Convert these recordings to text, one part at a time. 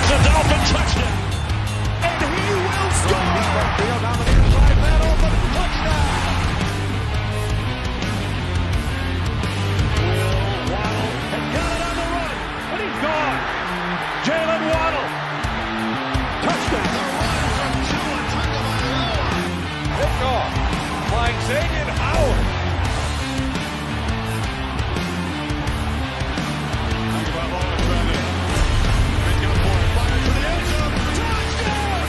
The Dolphins touched it. And he will score. Field on the near side, man open, touchdown. Will Waddle has got it on the run, and he's gone. Jalen Waddle, touchdown. The run from Tua Tagovailoa. Picked off, flying Xavier Howard. Tagovailoa running. He's going for it, fire to the end zone. Touchdown!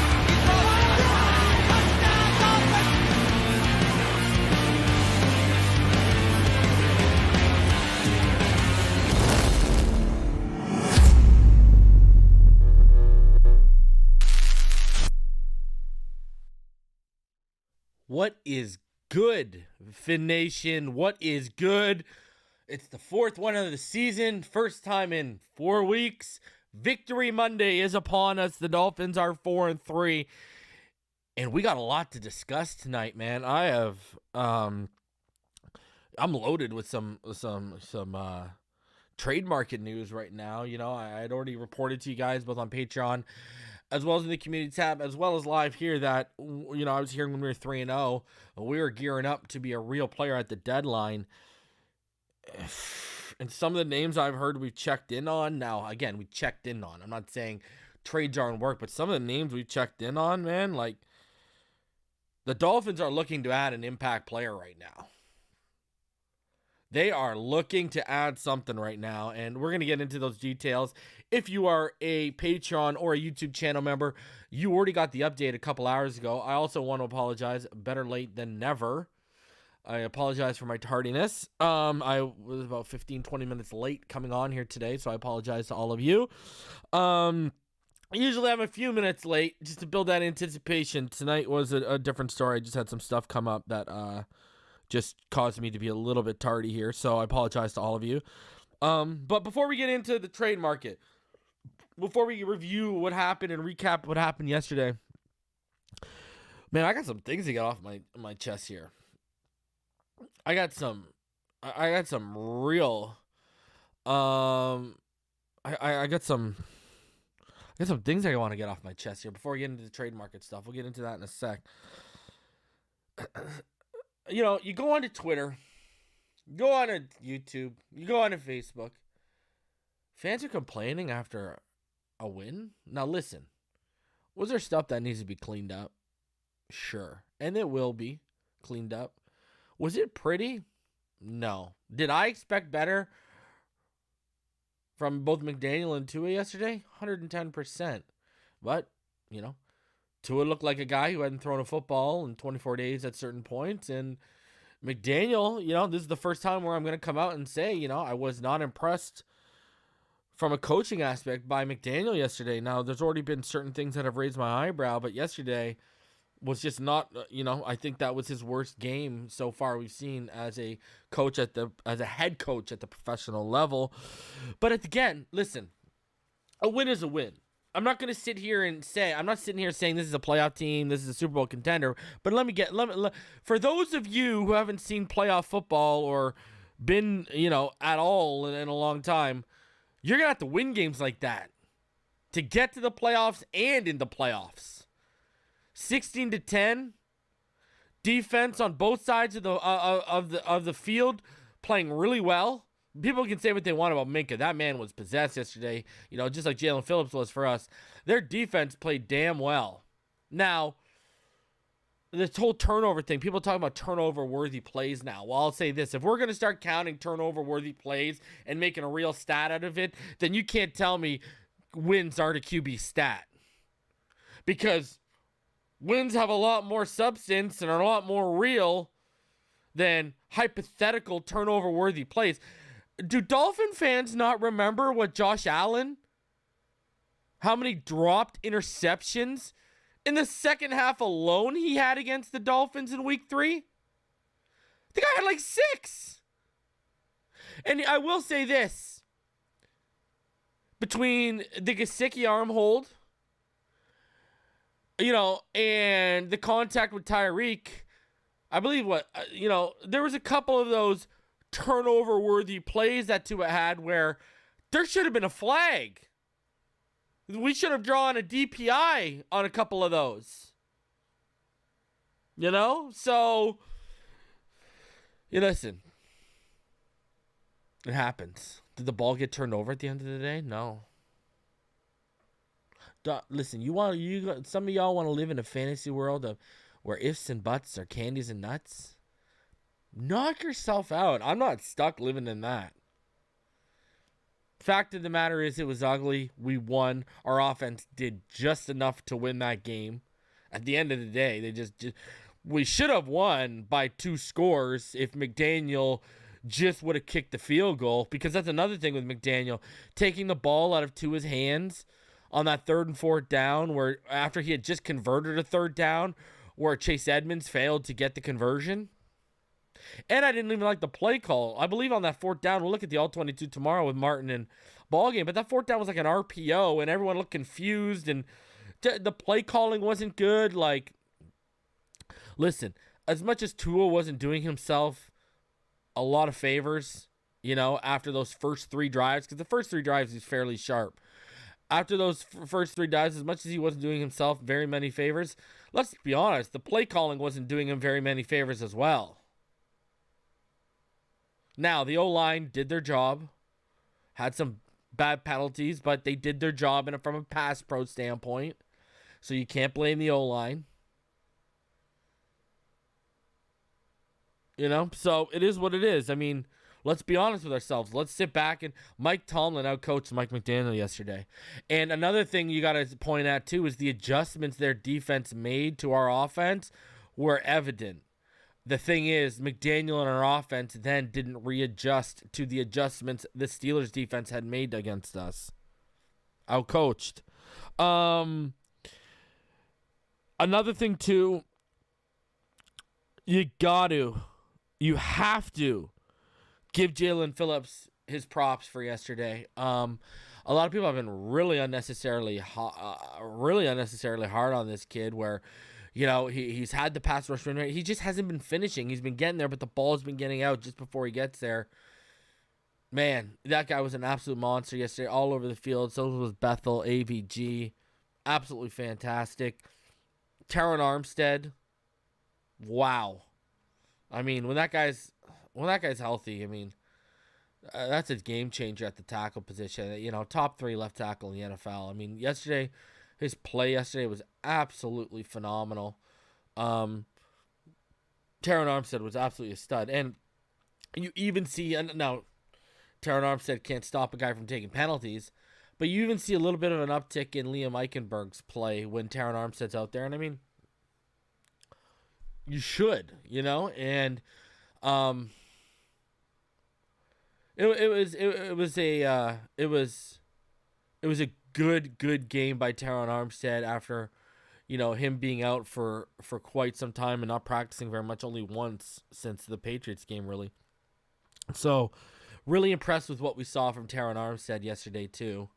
What is good, Fin Nation? What is good? It's the fourth one of the season. First time in 4 weeks. Victory Monday is upon us. The Dolphins are 4-3. And we got a lot to discuss tonight, man. I'm loaded with some trade market news right now. You know, I had already reported to you guys both on Patreon as well as in the community tab, as well as live here, that, you know, I was hearing when we were 3-0, we were gearing up to be a real player at the deadline. And some of the names I've heard we've checked in on. Now, again, we checked in on. I'm not saying trades aren't work, but some of the names we've checked in on, man, like, the Dolphins are looking to add an impact player right now. They are looking to add something right now, and we're going to get into those details. If you are a Patreon or a YouTube channel member, you already got the update a couple hours ago. I also want to apologize. Better late than never. I apologize for my tardiness. I was about 15-20 minutes late coming on here today, so I apologize to all of you. Usually I'm a few minutes late just to build that anticipation. Tonight was a different story. I just had some stuff come up that just caused me to be a little bit tardy here, so I apologize to all of you. But before we get into the trade market, before we review what happened and recap what happened yesterday, man, I got some things to get off my chest here. I got some real I got some things I want to get off my chest here before we get into the trade market stuff. We'll get into that in a sec. You know, you go onto Twitter, you go on to YouTube, you go on to Facebook. Fans are complaining after a win. Now listen, was there stuff that needs to be cleaned up? Sure. And it will be cleaned up. Was it pretty? No. Did I expect better from both McDaniel and Tua yesterday? 110%. But, you know, Tua looked like a guy who hadn't thrown a football in 24 days at certain points. And McDaniel, you know, this is the first time where I'm going to come out and say, you know, I was not impressed from a coaching aspect by McDaniel yesterday. Now, there's already been certain things that have raised my eyebrow, but yesterday was just not, you know, I think that was his worst game so far we've seen as a coach as a head coach at the professional level. But again, listen, a win is a win. I'm not going to sit here and say, I'm not sitting here saying this is a playoff team, this is a Super Bowl contender, but for those of you who haven't seen playoff football or been, you know, at all in a long time, you're going to have to win games like that to get to the playoffs and in the playoffs. 16-10, defense on both sides of the field playing really well. People can say what they want about Minka. That man was possessed yesterday, you know, just like Jalen Phillips was for us. Their defense played damn well. Now, this whole turnover thing, people talk about turnover-worthy plays now. Well, I'll say this. If we're going to start counting turnover-worthy plays and making a real stat out of it, then you can't tell me wins aren't a QB stat. Because wins have a lot more substance and are a lot more real than hypothetical turnover-worthy plays. Do Dolphin fans not remember what Josh Allen, how many dropped interceptions in the second half alone he had against the Dolphins in week 3? The guy had like 6. And I will say this. Between the Gesicki arm hold, you know, and the contact with Tyreek, I believe there was a couple of those turnover-worthy plays that Tua had where there should have been a flag. We should have drawn a DPI on a couple of those. You know? So, listen. It happens. Did the ball get turned over at the end of the day? No. Listen, some of y'all want to live in a fantasy world of where ifs and buts are candies and nuts. Knock yourself out. I'm not stuck living in that. Fact of the matter is, it was ugly. We won. Our offense did just enough to win that game. At the end of the day, we should have won by 2 scores if McDaniel just would have kicked the field goal, because that's another thing with McDaniel, taking the ball out of Tua's hands on that 3rd and 4th down, where after he had just converted a 3rd down, where Chase Edmonds failed to get the conversion. And I didn't even like the play call. I believe on that 4th down, we'll look at the All-22 tomorrow with Martin and Ballgame, but that 4th down was like an RPO, and everyone looked confused, and the play calling wasn't good. Like, listen, as much as Tua wasn't doing himself a lot of favors, after those first 3 drives, because the first 3 drives he's fairly sharp. After those first 3 drives, as much as he wasn't doing himself very many favors, let's be honest, the play calling wasn't doing him very many favors as well. Now, the O-line did their job, had some bad penalties, but they did their job from a pass pro standpoint, so you can't blame the O-line. So it is what it is. I mean, let's be honest with ourselves. Let's sit back, and Mike Tomlin outcoached Mike McDaniel yesterday. And another thing you got to point at, too, is the adjustments their defense made to our offense were evident. The thing is, McDaniel and our offense then didn't readjust to the adjustments the Steelers defense had made against us. Outcoached. Another thing, too, you have to give Jalen Phillips his props for yesterday. A lot of people have been really unnecessarily hard on this kid, where, he's had the pass rush rate. He just hasn't been finishing. He's been getting there, but the ball's been getting out just before he gets there. Man, that guy was an absolute monster yesterday, all over the field. So was Bethel, AVG. Absolutely fantastic. Teron Armstead. Wow. I mean, when that guy's healthy, I mean, that's a game changer at the tackle position. Top 3 left tackle in the NFL. I mean, his play yesterday was absolutely phenomenal. Teron Armstead was absolutely a stud. And you even see, now, Teron Armstead can't stop a guy from taking penalties, but you even see a little bit of an uptick in Liam Eichenberg's play when Teron Armstead's out there. And I mean, you should, and it was a good game by Teron Armstead after, him being out for quite some time and not practicing very much, only once since the Patriots game, really. So, really impressed with what we saw from Teron Armstead yesterday too.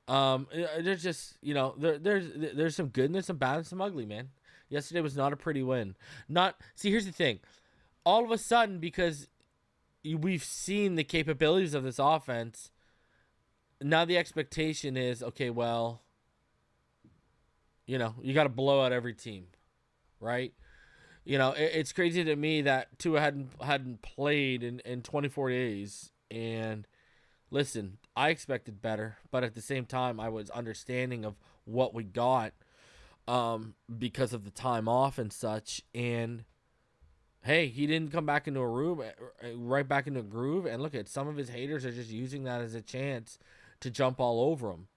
There's just, there's some good and there's some bad and some ugly, man. Yesterday was not a pretty win. Here's the thing. All of a sudden, because we've seen the capabilities of this offense, now the expectation is, okay, well, you got to blow out every team, right? It's crazy to me that Tua hadn't played in 24 days. And listen, I expected better, but at the same time, I was understanding of what we got. Because of the time off and such, and hey, he didn't come back into a room, right back into a groove, and look at some of his haters are just using that as a chance to jump all over him,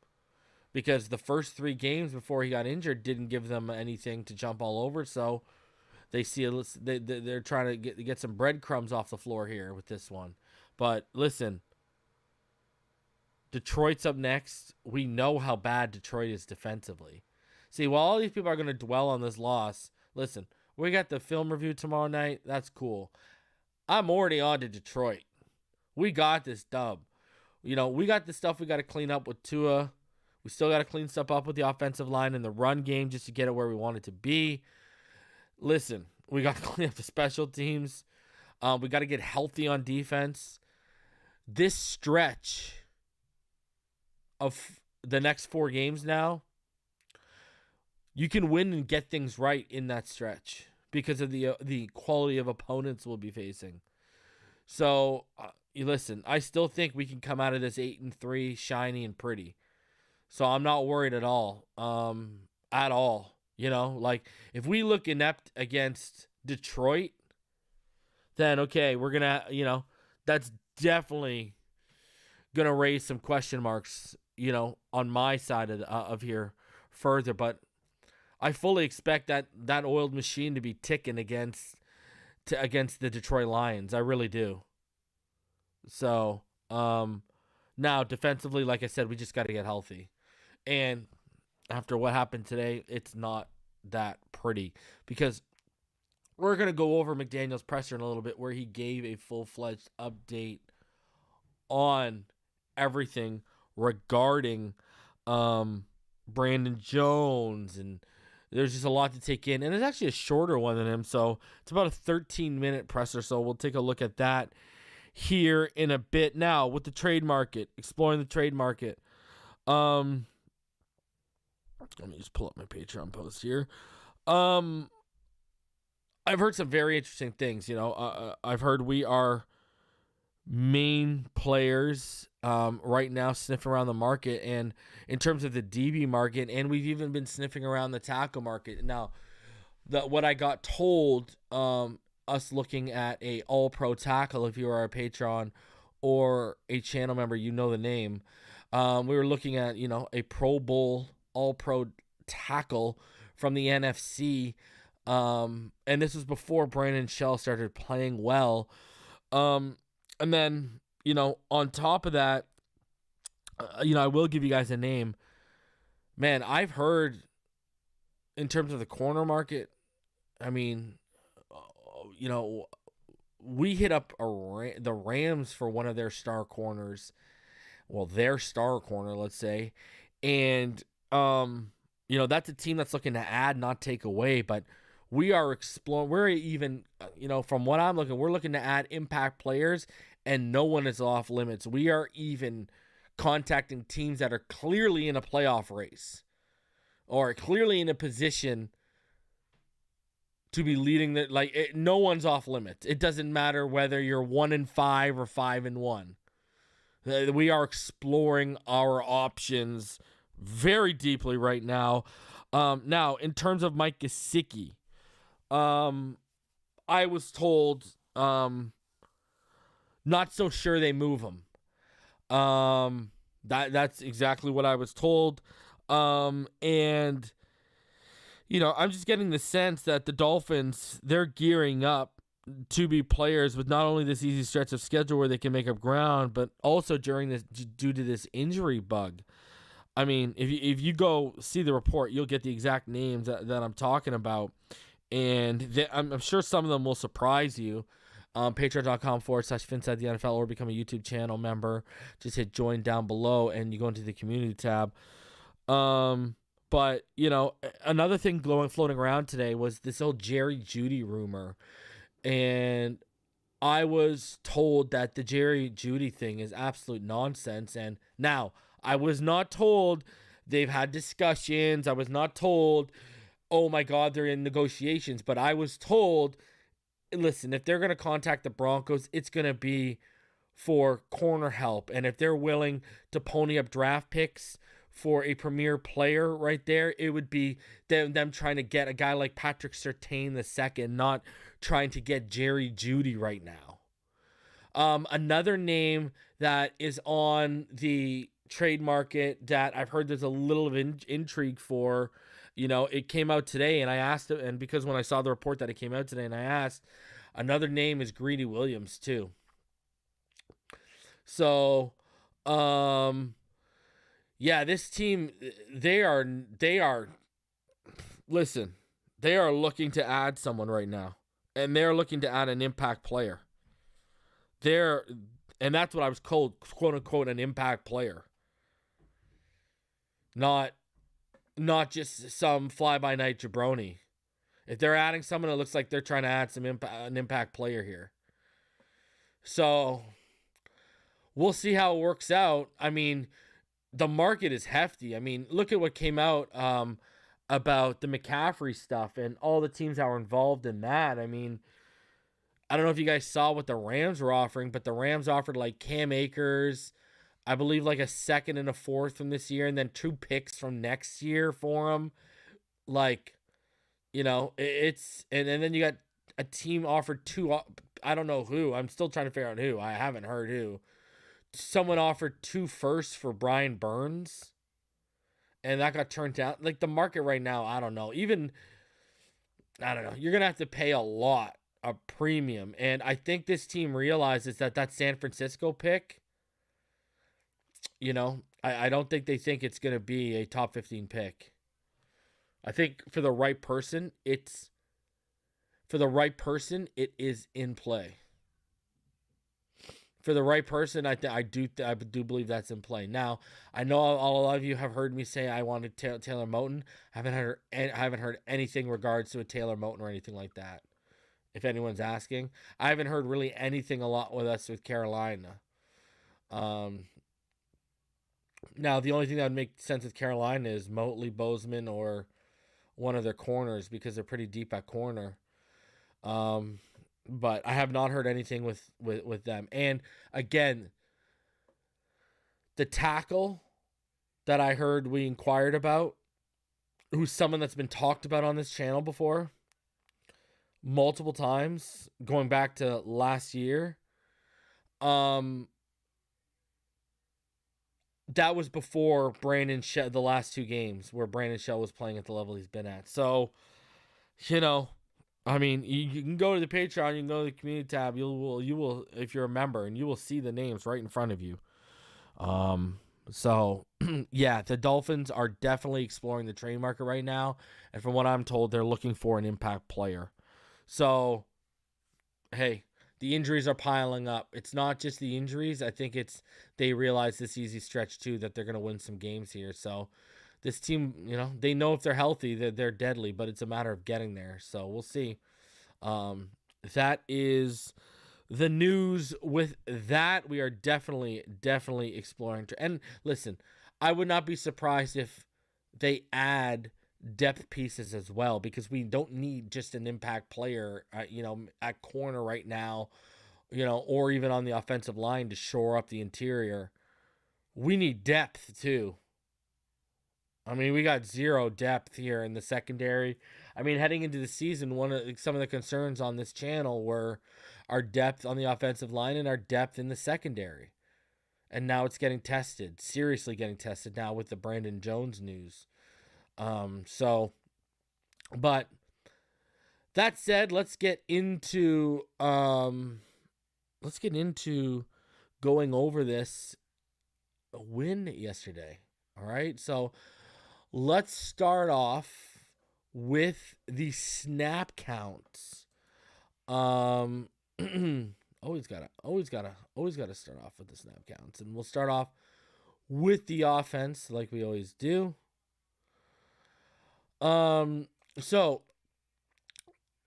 because the first 3 games before he got injured didn't give them anything to jump all over, so they're trying to get some breadcrumbs off the floor here with this one. But listen, Detroit's up next. We know how bad Detroit is defensively. See, while all these people are going to dwell on this loss, listen, we got the film review tomorrow night. That's cool. I'm already on to Detroit. We got this dub. We got the stuff we got to clean up with Tua. We still got to clean stuff up with the offensive line and the run game just to get it where we want it to be. Listen, we got to clean up the special teams. We got to get healthy on defense. This stretch of the next 4 games now, you can win and get things right in that stretch because of the quality of opponents we'll be facing. So, you listen, I still think we can come out of this 8-3 shiny and pretty. So I'm not worried at all. At all. You know, like if we look inept against Detroit, then okay, we're gonna, that's definitely gonna raise some question marks, on my side of here further. But I fully expect that oiled machine to be ticking against the Detroit Lions. I really do. So, now defensively, like I said, we just got to get healthy. And after what happened today, it's not that pretty because we're going to go over McDaniel's presser in a little bit where he gave a full-fledged update on everything regarding Brandon Jones, and there's just a lot to take in. And it's actually a shorter one than him, so it's about a 13-minute presser, so we'll take a look at that here in a bit. Now, with the trade market, exploring the trade market. Let me just pull up my Patreon post here. I've heard some very interesting things. I've heard we are main players right now sniffing around the market, and in terms of the DB market, and we've even been sniffing around the tackle market. Now, what I got told, us looking at a all-pro tackle, if you are a Patreon or a channel member, you know the name. We were looking at, a Pro Bowl all-pro tackle from the NFC. And this was before Brandon Shell started playing well. And then, on top of that, I will give you guys a name. Man, I've heard in terms of the corner market, I mean, we hit up the Rams for one of their star corners. Well, their star corner, let's say. And, that's a team that's looking to add, not take away. But we are exploring. We're even, from what I'm looking, we're looking to add impact players, and no one is off limits. We are even contacting teams that are clearly in a playoff race or clearly in a position to be leading no one's off limits. It doesn't matter whether you're 1-5 or 5-1. We are exploring our options very deeply right now. Now, in terms of Mike Gesicki, I was told not so sure they move him. That's exactly what I was told. And I'm just getting the sense that the Dolphins, they're gearing up to be players with not only this easy stretch of schedule where they can make up ground, but also due to this injury bug. I mean, if you go see the report, you'll get the exact names that I'm talking about. And I'm sure some of them will surprise you. Patreon.com/Finside the NFL, or become a YouTube channel member. Just hit join down below and you go into the community tab. But, another thing floating around today was this old Jerry Jeudy rumor. And I was told that the Jerry Jeudy thing is absolute nonsense. And now, I was not told they've had discussions. I was not told, oh my God, they're in negotiations. But I was told, listen, if they're going to contact the Broncos, it's going to be for corner help. And if they're willing to pony up draft picks for a premier player right there, it would be them trying to get a guy like Patrick Surtain II, not trying to get Jerry Jeudy right now. Another name that is on the trade market that I've heard there's a little of intrigue for, it came out today, and I asked it, and because when I saw the report that it came out today, and I asked, another name is Greedy Williams too. So, yeah, this team, they are looking to add someone right now. And they're looking to add an impact player. And that's what I was called, quote unquote, an impact player. Not just some fly-by-night jabroni. If they're adding someone, it looks like they're trying to add an impact player here. So, we'll see how it works out. I mean, the market is hefty. I mean, look at what came out about the McCaffrey stuff and all the teams that were involved in that. I mean, I don't know if you guys saw what the Rams were offering, but the Rams offered like Cam Akers, I believe like a second and a fourth from this year, and then 2 picks from next year for him. Like, it's and then you got a team offered 2. I don't know who. I'm still trying to figure out who. I haven't heard who. Someone offered 2 firsts for Brian Burns, and that got turned down. Like, the market right now, I don't know. I don't know. You're gonna have to pay a lot, a premium, and I think this team realizes that San Francisco pick. I don't think they think it's gonna be a top 15 pick. I think for the right person, it is in play. For the right person, I do believe that's in play. Now, I know a lot of you have heard me say I wanted Taylor Moton. I haven't heard anything regards to a Taylor Moton or anything like that. If anyone's asking, I haven't heard really anything a lot with us with Carolina. Now the only thing that would make sense with Carolina is Motley, Bozeman, or one of their corners because they're pretty deep at corner. But I have not heard anything with them. And again, the tackle that I heard we inquired about, who's someone that's been talked about on this channel before, multiple times, going back to last year. That was before Brandon Shell, the last 2 games where Brandon Shell was playing at the level he's been at. So, I mean, you can go to the Patreon, you can go to the community tab. You will, if you're a member, and you will see the names right in front of you. So yeah, the Dolphins are definitely exploring the trade market right now, and from what I'm told, they're looking for an impact player. So, hey, the injuries are piling up. It's not just the injuries. I think they realize this easy stretch too that they're going to win some games here. So this team, they know if they're healthy, they're deadly, but it's a matter of getting there. So we'll see. That is the news with that. We are definitely exploring. And listen, I would not be surprised if they add depth pieces as well, because we don't need just an impact player, at corner right now, or even on the offensive line to shore up the interior. We need depth too. I mean, we got 0 depth here in the secondary. I mean, heading into the season, some of the concerns on this channel were our depth on the offensive line and our depth in the secondary. And now it's getting tested, seriously getting tested now with the Brandon Jones news. But that said, let's get into going over this win yesterday. All right, so let's start off with the snap counts. Always gotta start off with the snap counts, and we'll start off with the offense like we always do. So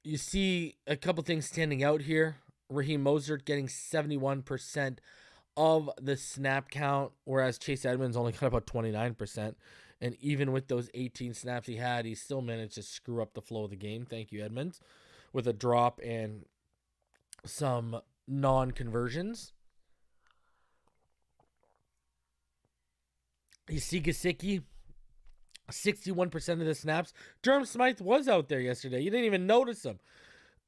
you see a couple things standing out here. Raheem Mostert getting 71% of the snap count, whereas Chase Edmonds only got about 29%. And even with those 18 snaps he had, he still managed to screw up the flow of the game. Thank you, Edmonds, with a drop and some non-conversions. You see Gesicki, 61% of the snaps. Durham Smythe was out there yesterday. You didn't even notice him.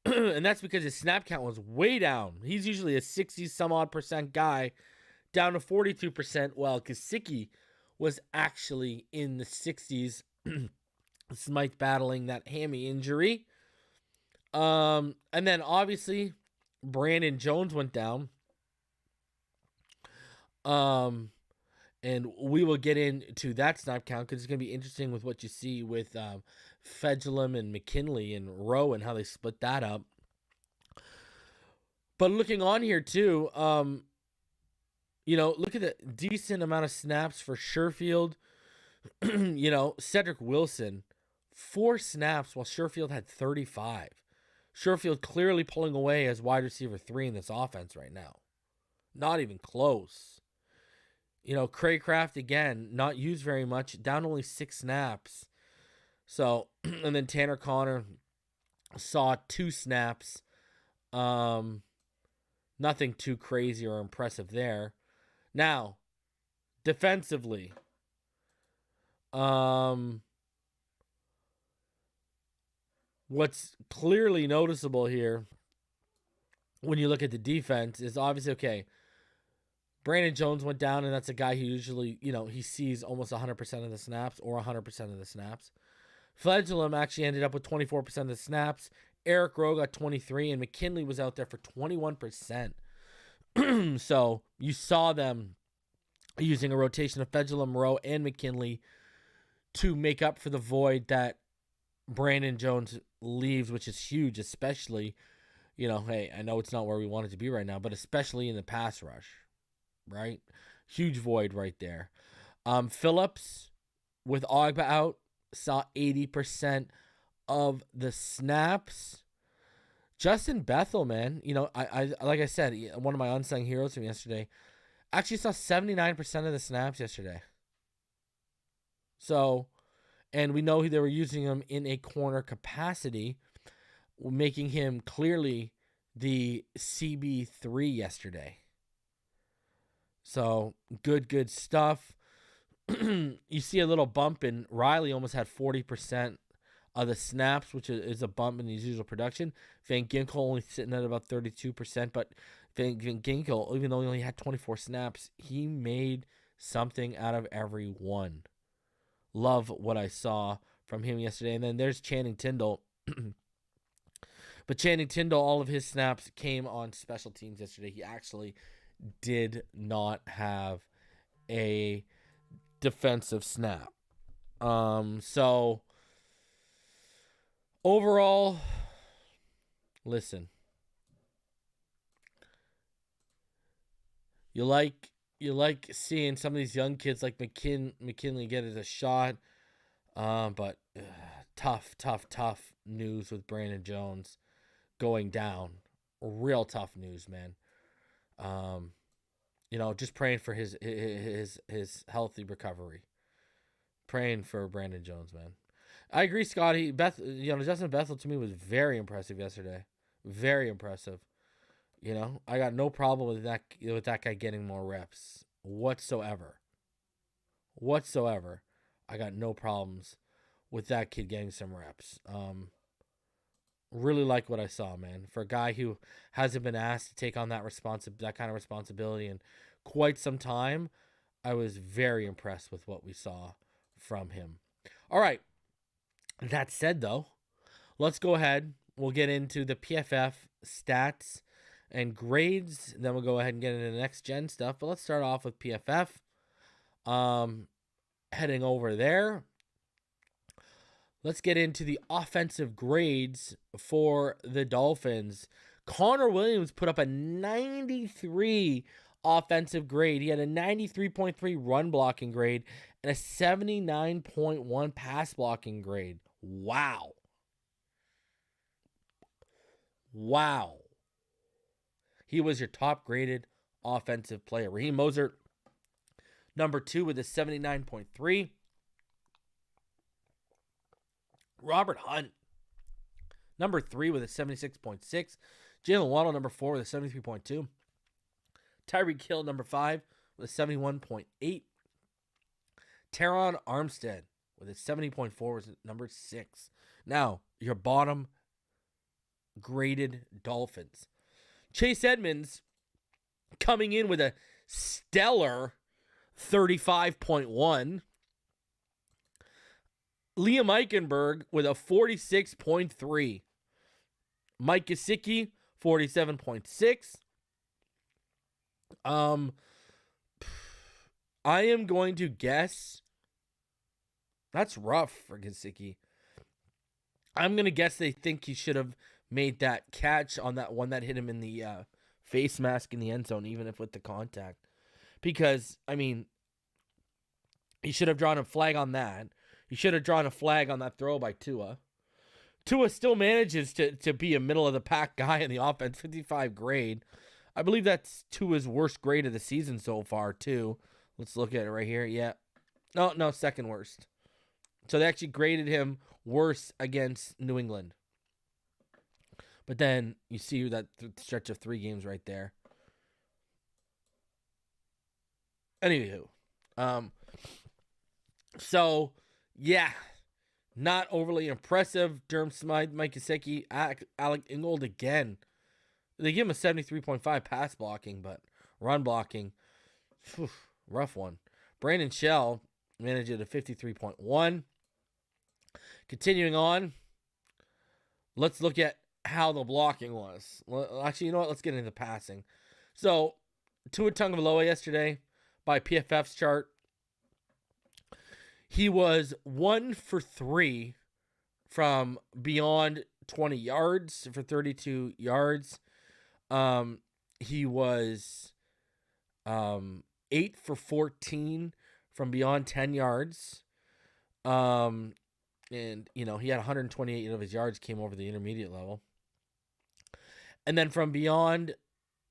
And that's because his snap count was way down. He's usually a 60-some-odd% guy, down to 42%, while Gesicki was actually in the 60s. Smythe battling that hammy injury. And then, obviously, Brandon Jones went down. And we will get into that snap count because it's going to be interesting with what you see with Fedulum and McKinley and Rowe and how they split that up. But looking on here too, look at the decent amount of snaps for Sherfield. Cedric Wilson, 4 snaps while Sherfield had 35. Sherfield clearly pulling away as wide receiver 3 in this offense right now. Not even close. Craycraft, again, not used very much, down only 6 snaps. So, and then Tanner Connor saw 2 snaps. Nothing too crazy or impressive there. Now, defensively, what's clearly noticeable here when you look at the defense is obviously, okay, Brandon Jones went down, and that's a guy who usually, he sees almost 100% of the snaps or 100% of the snaps. Fledglum actually ended up with 24% of the snaps. Eric Rowe got 23, and McKinley was out there for 21%. So you saw them using a rotation of Fledglum, Rowe, and McKinley to make up for the void that Brandon Jones leaves, which is huge, especially, hey, I know it's not where we want it to be right now, but especially in the pass rush, right? Huge void right there. Phillips, with Ogba out, saw 80% of the snaps. Justin Bethel, man, I like I said, one of my unsung heroes from yesterday, actually saw 79% of the snaps yesterday. So, and we know they were using him in a corner capacity, making him clearly the CB3 yesterday. So, good stuff. You see a little bump in Riley, almost had 40% of the snaps, which is a bump in his usual production. Van Ginkel only sitting at about 32%, but Van Ginkel, even though he only had 24 snaps, he made something out of every one. Love what I saw from him yesterday. And then there's Channing Tindall. But Channing Tindall, all of his snaps came on special teams yesterday. He actually did not have a defensive snap. So overall, listen. You like seeing some of these young kids like McKinley get a shot. But tough news with Brandon Jones going down. Real tough news, man. Just praying for his healthy recovery. Praying for Brandon Jones, man. I agree, Scotty. Justin Bethel to me was very impressive yesterday. Very impressive. I got no problem with that guy getting more reps whatsoever. I got no problems with that kid getting some reps. Really like what I saw, man. For a guy who hasn't been asked to take on that kind of responsibility in quite some time, I was very impressed with what we saw from him. All right. That said, though, let's go ahead. We'll get into the PFF stats and grades. Then we'll go ahead and get into the next gen stuff. But let's start off with PFF. Heading over there. Let's get into the offensive grades for the Dolphins. Connor Williams put up a 93 offensive grade. He had a 93.3 run blocking grade and a 79.1 pass blocking grade. Wow. He was your top graded offensive player. Raheem Mostert, number 2 with a 79.3. Robert Hunt, number 3 with a 76.6. Jalen Waddle, number 4 with a 73.2. Tyreek Hill, number 5 with a 71.8. Teron Armstead with a 70.4 was number 6. Now, your bottom graded Dolphins. Chase Edmonds coming in with a stellar 35.1. Liam Eichenberg with a 46.3. Mike Gesicki, 47.6. I am going to guess. That's rough for Gesicki. I'm going to guess they think he should have made that catch on that one that hit him in the face mask in the end zone, even if with the contact. Because, he should have drawn a flag on that. He should have drawn a flag on that throw by Tua. Tua still manages to be a middle-of-the-pack guy in the offense, 55 grade. I believe that's Tua's worst grade of the season so far, too. Let's look at it right here. Yeah. No, second worst. So they actually graded him worse against New England. But then you see that stretch of 3 games right there. Anywho. So, yeah. Not overly impressive. Durham Smythe, Mike Gesicki, Alec Ingold again. They give him a 73.5 pass blocking, but run blocking, rough one. Brandon Shell managed it at 53.1. Continuing on, let's look at how the blocking was. Actually, you know what? Let's get into the passing. So, Tua Tagovailoa yesterday, by PFF's chart, he was 1 for 3 from beyond 20 yards for 32 yards. He was 8 for 14 from beyond 10 yards. And, you know, he had 128 of his yards came over the intermediate level. And then from beyond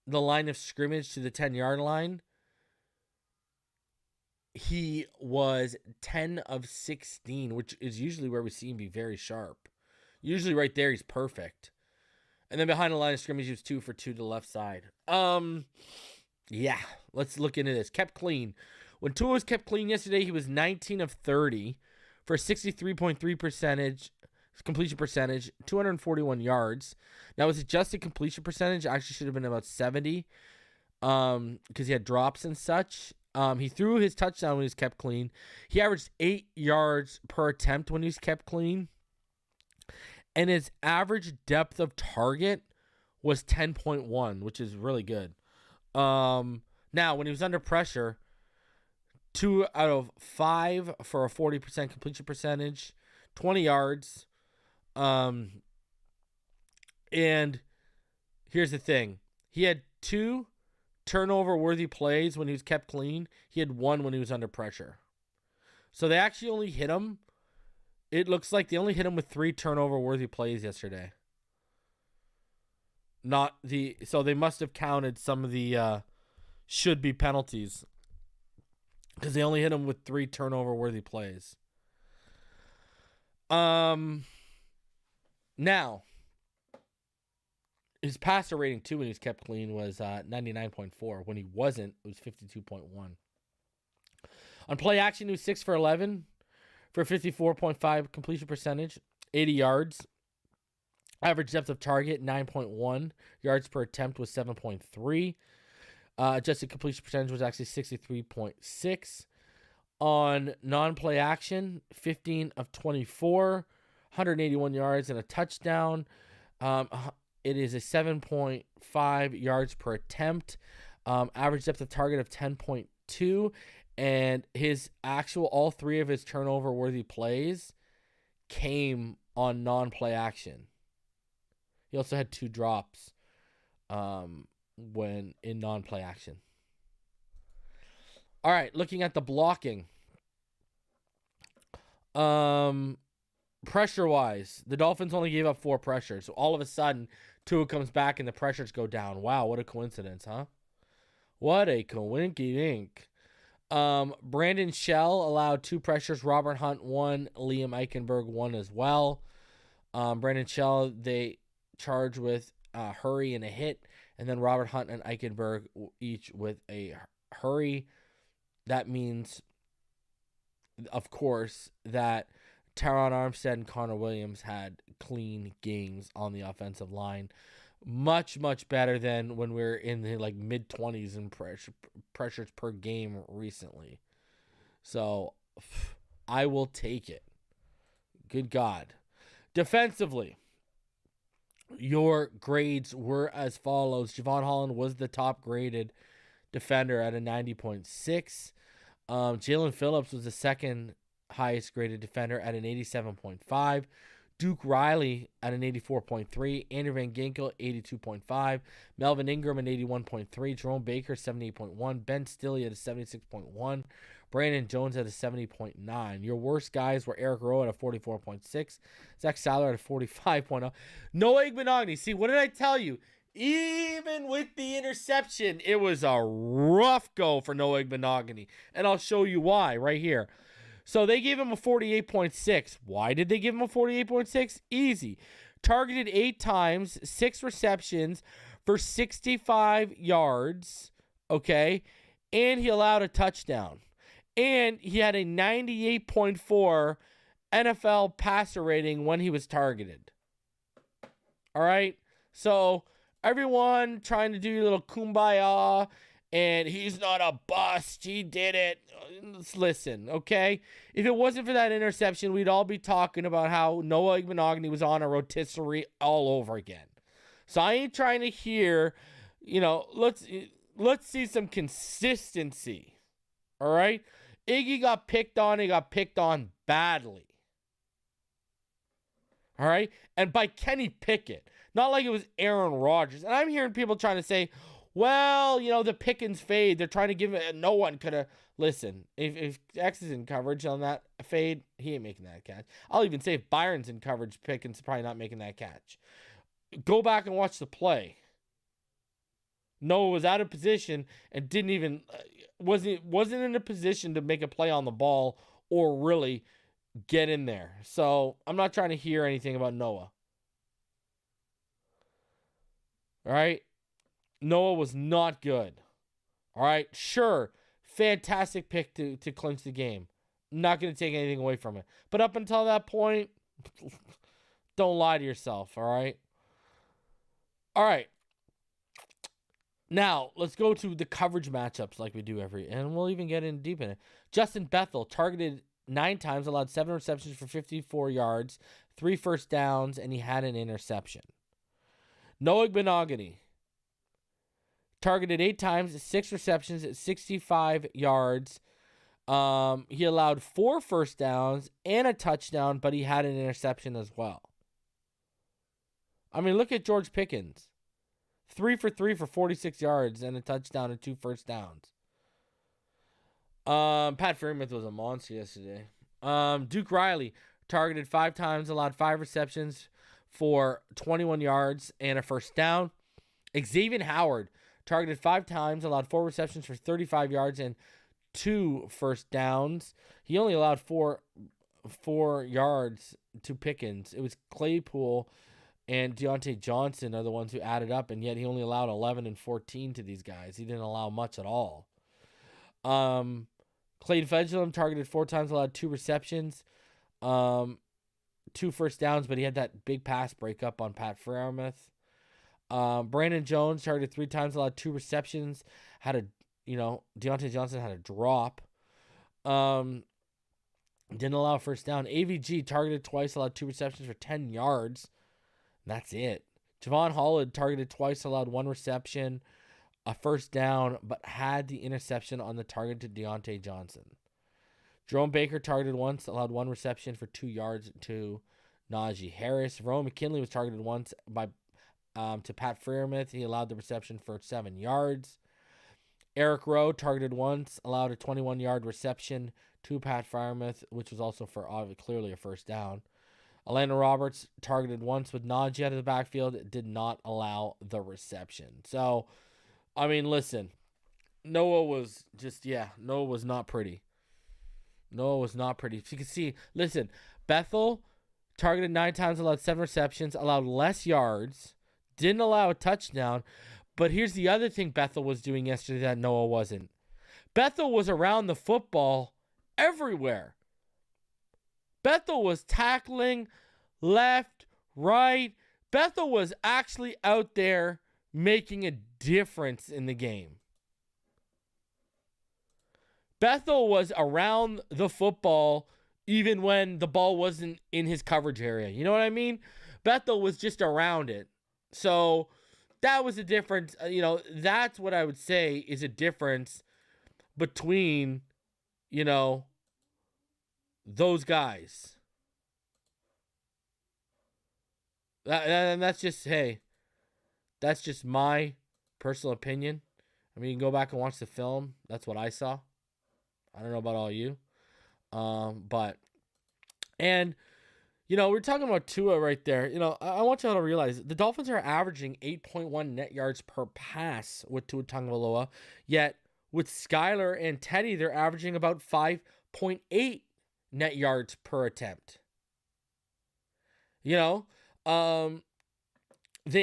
the line of scrimmage to the 10-yard line, he was 10 of 16, which is usually where we see him be very sharp. Usually right there, he's perfect. And then behind the line of scrimmage, he was 2 for 2 to the left side. Yeah, let's look into this. Kept clean. When Tua was kept clean yesterday, he was 19 of 30 for 63.3% completion percentage, 241 yards. Now, his adjusted completion percentage actually should have been about 70 because he had drops and such. He threw his touchdown when he was kept clean. He averaged 8 yards per attempt when he was kept clean. And his average depth of target was 10.1, which is really good. Now, when he was under pressure, 2 out of 5 for a 40% completion percentage, 20 yards. And here's the thing. He had 2 turnover-worthy plays when he was kept clean. He had 1 when he was under pressure. So they actually only hit him. It looks like they only hit him with 3 turnover-worthy plays yesterday. So they must have counted some of the should-be penalties because they only hit him with 3 turnover-worthy plays. Now, his passer rating, too, when he was kept clean was 99.4. When he wasn't, it was 52.1. On play action, he was 6 for 11 for 54.5 completion percentage, 80 yards. Average depth of target, 9.1. Yards per attempt was 7.3. Adjusted completion percentage was actually 63.6. On non-play action, 15 of 24, 181 yards and a touchdown. It is a 7.5 yards per attempt. Average depth of target of 10.2. And all 3 of his turnover-worthy plays came on non-play action. He also had 2 drops when in non-play action. All right, looking at the blocking. Pressure-wise, the Dolphins only gave up 4 pressures. So all of a sudden, Tua comes back and the pressures go down. Wow, what a coincidence, huh? What a coinky-dink. Brandon Shell allowed 2 pressures. Robert Hunt 1. Liam Eichenberg 1 as well. Brandon Shell, they charged with a hurry and a hit. And then Robert Hunt and Eichenberg each with a hurry. That means, of course, that Teron Armstead and Connor Williams had clean games on the offensive line. Much, much better than when we were in the mid-20s in pressures per game recently. So, I will take it. Good God. Defensively, your grades were as follows. Javon Holland was the top-graded defender at a 90.6. Jalen Phillips was the second highest graded defender at an 87.5. Duke Riley at an 84.3. Andrew Van Ginkel, 82.5. Melvin Ingram, an 81.3. Jerome Baker, 78.1. Ben Stilley at a 76.1. Brandon Jones at a 70.9. Your worst guys were Eric Rowe at a 44.6. Zach Saller at a 45.0. Noah Igbenogany. See, what did I tell you? Even with the interception, it was a rough go for Noah Igbenogany. And I'll show you why right here. So they gave him a 48.6. Why did they give him a 48.6? Easy. Targeted 8 times, 6 receptions for 65 yards, okay? And he allowed a touchdown. And he had a 98.4 NFL passer rating when he was targeted. All right? So everyone trying to do a little kumbaya, and he's not a bust. He did it. Let's listen, okay? If it wasn't for that interception, we'd all be talking about how Noah Igbenogany was on a rotisserie all over again. So I ain't trying to hear, let's see some consistency. All right? Iggy got picked on. He got picked on badly. All right? And by Kenny Pickett. Not like it was Aaron Rodgers. And I'm hearing people trying to say, well, the Pickens fade. They're trying to give it. No one could have. Listen, if X is in coverage on that fade, he ain't making that catch. I'll even say if Byron's in coverage, Pickens is probably not making that catch. Go back and watch the play. Noah was out of position and didn't even wasn't in a position to make a play on the ball or really get in there. So I'm not trying to hear anything about Noah. All right. Noah was not good. All right. Sure. Fantastic pick to clinch the game. Not going to take anything away from it. But up until that point, don't lie to yourself. All right. All right. Now, let's go to the coverage matchups like we do and we'll even get in deep in it. Justin Bethel targeted 9 times, allowed 7 receptions for 54 yards, 3 first downs, and he had an interception. Noah Igbenogany targeted 8 times, 6 receptions at 65 yards. He allowed 4 first downs and a touchdown, but he had an interception as well. I mean, look at George Pickens. 3 for 3 for 46 yards and a touchdown and 2 first downs. Pat Freiermuth was a monster yesterday. Duke Riley targeted 5 times, allowed 5 receptions for 21 yards and a first down. Xavier Howard targeted 5 times, allowed 4 receptions for 35 yards and 2 first downs. He only allowed 4 yards to Pickens. It was Claypool and Deontay Johnson are the ones who added up, and yet he only allowed 11 and 14 to these guys. He didn't allow much at all. Clayton Fedulum targeted 4 times, allowed 2 receptions, 2 first downs, but he had that big pass breakup on Pat Freiermuth. Brandon Jones targeted 3 times, allowed 2 receptions, Deontay Johnson had a drop. Didn't allow a first down. AVG targeted twice, allowed 2 receptions for 10 yards. That's it. Javon Holland targeted twice, allowed 1 reception, a first down, but had the interception on the target to Deontay Johnson. Jerome Baker targeted once, allowed 1 reception for 2 yards to Najee Harris. Rowan McKinley was targeted once to Pat Freiermuth. He allowed the reception for 7 yards. Eric Rowe targeted once, allowed a 21-yard reception to Pat Freiermuth, which was also for clearly a first down. Atlanta Roberts targeted once with Najee out of the backfield, did not allow the reception. So, I mean, listen, Noah was not pretty. Noah was not pretty. So you can see, listen, Bethel targeted 9 times, allowed 7 receptions, allowed less yards, didn't allow a touchdown. But here's the other thing Bethel was doing yesterday that Noah wasn't. Bethel was around the football everywhere. Bethel was tackling left, right. Bethel was actually out there making a difference in the game. Bethel was around the football even when the ball wasn't in his coverage area. You know what I mean? Bethel was just around it. So that was a difference. That's what I would say is a difference between, those guys. And that's just my personal opinion. I mean, you can go back and watch the film. That's what I saw. I don't know about all you. we're talking about Tua right there. I want y'all to realize the Dolphins are averaging 8.1 net yards per pass with Tua Tagovailoa, yet with Skylar and Teddy, they're averaging about 5.8 net yards per attempt. They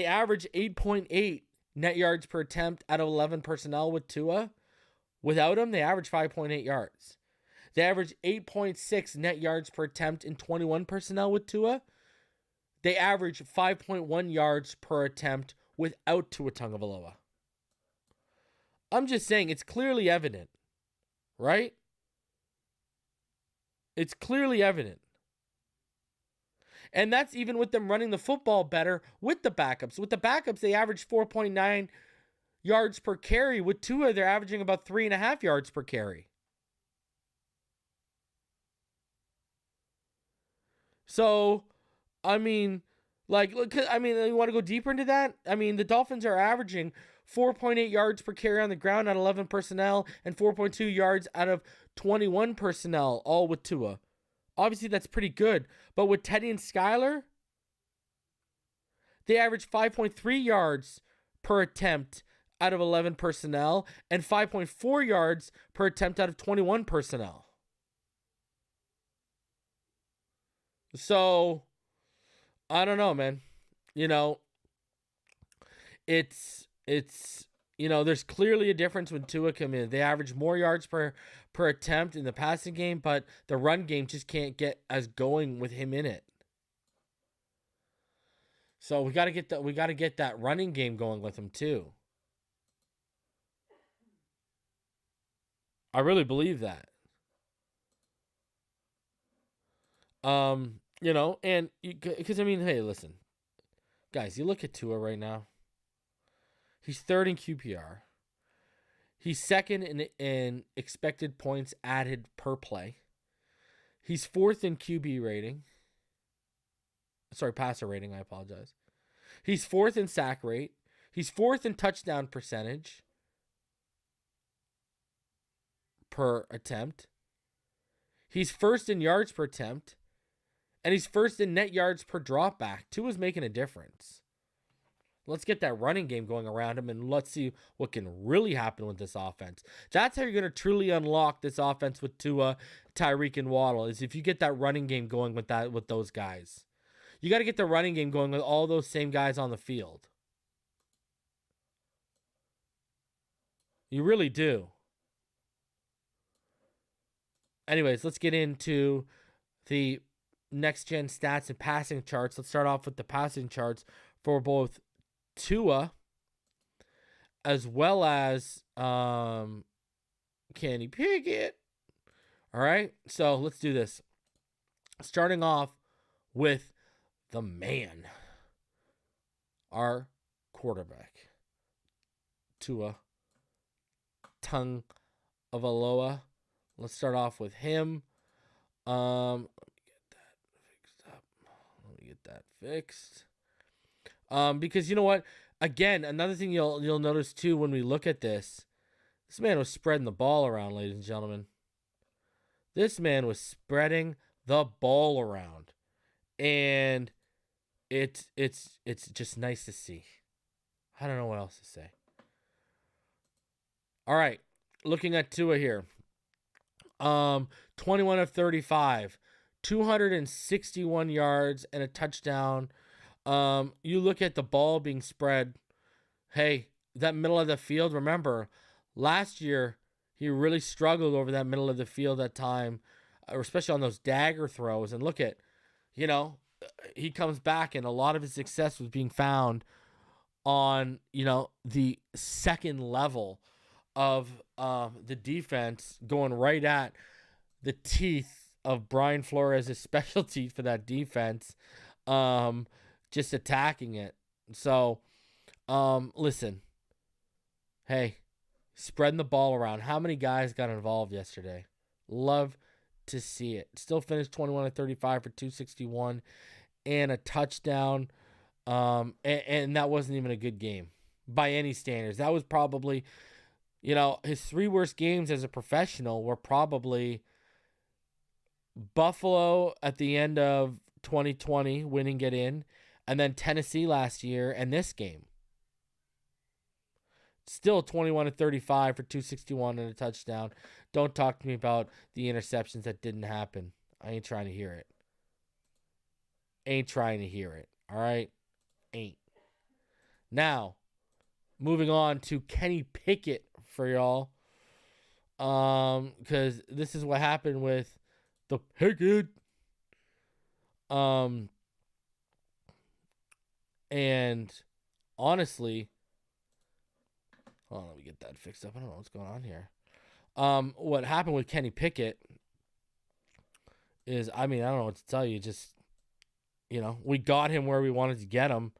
average 8.8 net yards per attempt out of 11 personnel with Tua. Without him, they average 5.8 yards. They average 8.6 net yards per attempt in 21 personnel with Tua. They average 5.1 yards per attempt without Tua Tagovailoa. I'm just saying, it's clearly evident, right? It's clearly evident. And that's even with them running the football better with the backups. With the backups, they average 4.9 yards per carry. With Tua, they're averaging about 3.5 yards per carry. So, you want to go deeper into that? The Dolphins are averaging 4.8 yards per carry on the ground out of 11 personnel and 4.2 yards out of 21 personnel, all with Tua. Obviously, that's pretty good. But with Teddy and Skylar, they average 5.3 yards per attempt out of 11 personnel and 5.4 yards per attempt out of 21 personnel. So, I don't know, man. It's there's clearly a difference when Tua come in. They average more yards per attempt in the passing game, but the run game just can't get as going with him in it. So we got to get that running game going with him too. I really believe that. And because hey, listen, guys, you look at Tua right now. He's third in QPR. He's second in expected points added per play. He's fourth in QB rating. Sorry, passer rating. I apologize. He's fourth in sack rate. He's fourth in touchdown percentage per attempt. He's first in yards per attempt. And he's first in net yards per dropback. Tua's making a difference. Let's get that running game going around him, and let's see what can really happen with this offense. That's how you're going to truly unlock this offense with Tua, Tyreek, and Waddle, is if you get that running game going with those guys. You got to get the running game going with all those same guys on the field. You really do. Anyways, let's get into the next-gen stats and passing charts. Let's start off with the passing charts for both Tua as well as Kenny Pickett. All right, so let's do this. Starting off with the man, our quarterback, Tua Tagovailoa. Let's start off with him. Let me get that fixed. Because you know what? Again, another thing you'll notice too when we look at this man was spreading the ball around, ladies and gentlemen. This man was spreading the ball around, and it's just nice to see. I don't know what else to say. All right, looking at Tua here. 21 of 35, 261 yards and a touchdown. You look at the ball being spread. Hey, that middle of the field, remember, last year he really struggled over that middle of the field at time, especially on those dagger throws. And look at, he comes back, and a lot of his success was being found on, the second level of the defense, going right at the teeth of Brian Flores' specialty for that defense, just attacking it. So, listen, hey, spreading the ball around. How many guys got involved yesterday? Love to see it. Still finished 21 of 35 for 261 and a touchdown. And that wasn't even a good game by any standards. That was probably, his three worst games as a professional were probably Buffalo at the end of 2020, winning it in, and then Tennessee last year and this game. Still 21-35 for 261 and a touchdown. Don't talk to me about the interceptions that didn't happen. I ain't trying to hear it. All right? Ain't. Now, moving on to Kenny Pickett for y'all. Because this is what happened with the Pickett. And honestly, hold on, let me get that fixed up. I don't know what's going on here. What happened with Kenny Pickett is, I don't know what to tell you. Just, we got him where we wanted to get him,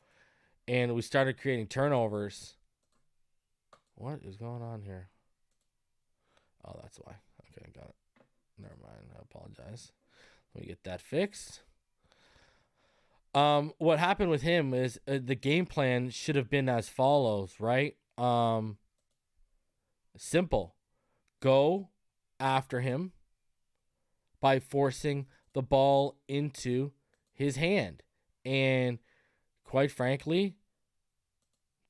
and we started creating turnovers. What is going on here? Oh, that's why. Okay, got it. Never mind. I apologize. Let me get that fixed. What happened with him is the game plan should have been as follows, right? Simple. Go after him by forcing the ball into his hand. And quite frankly,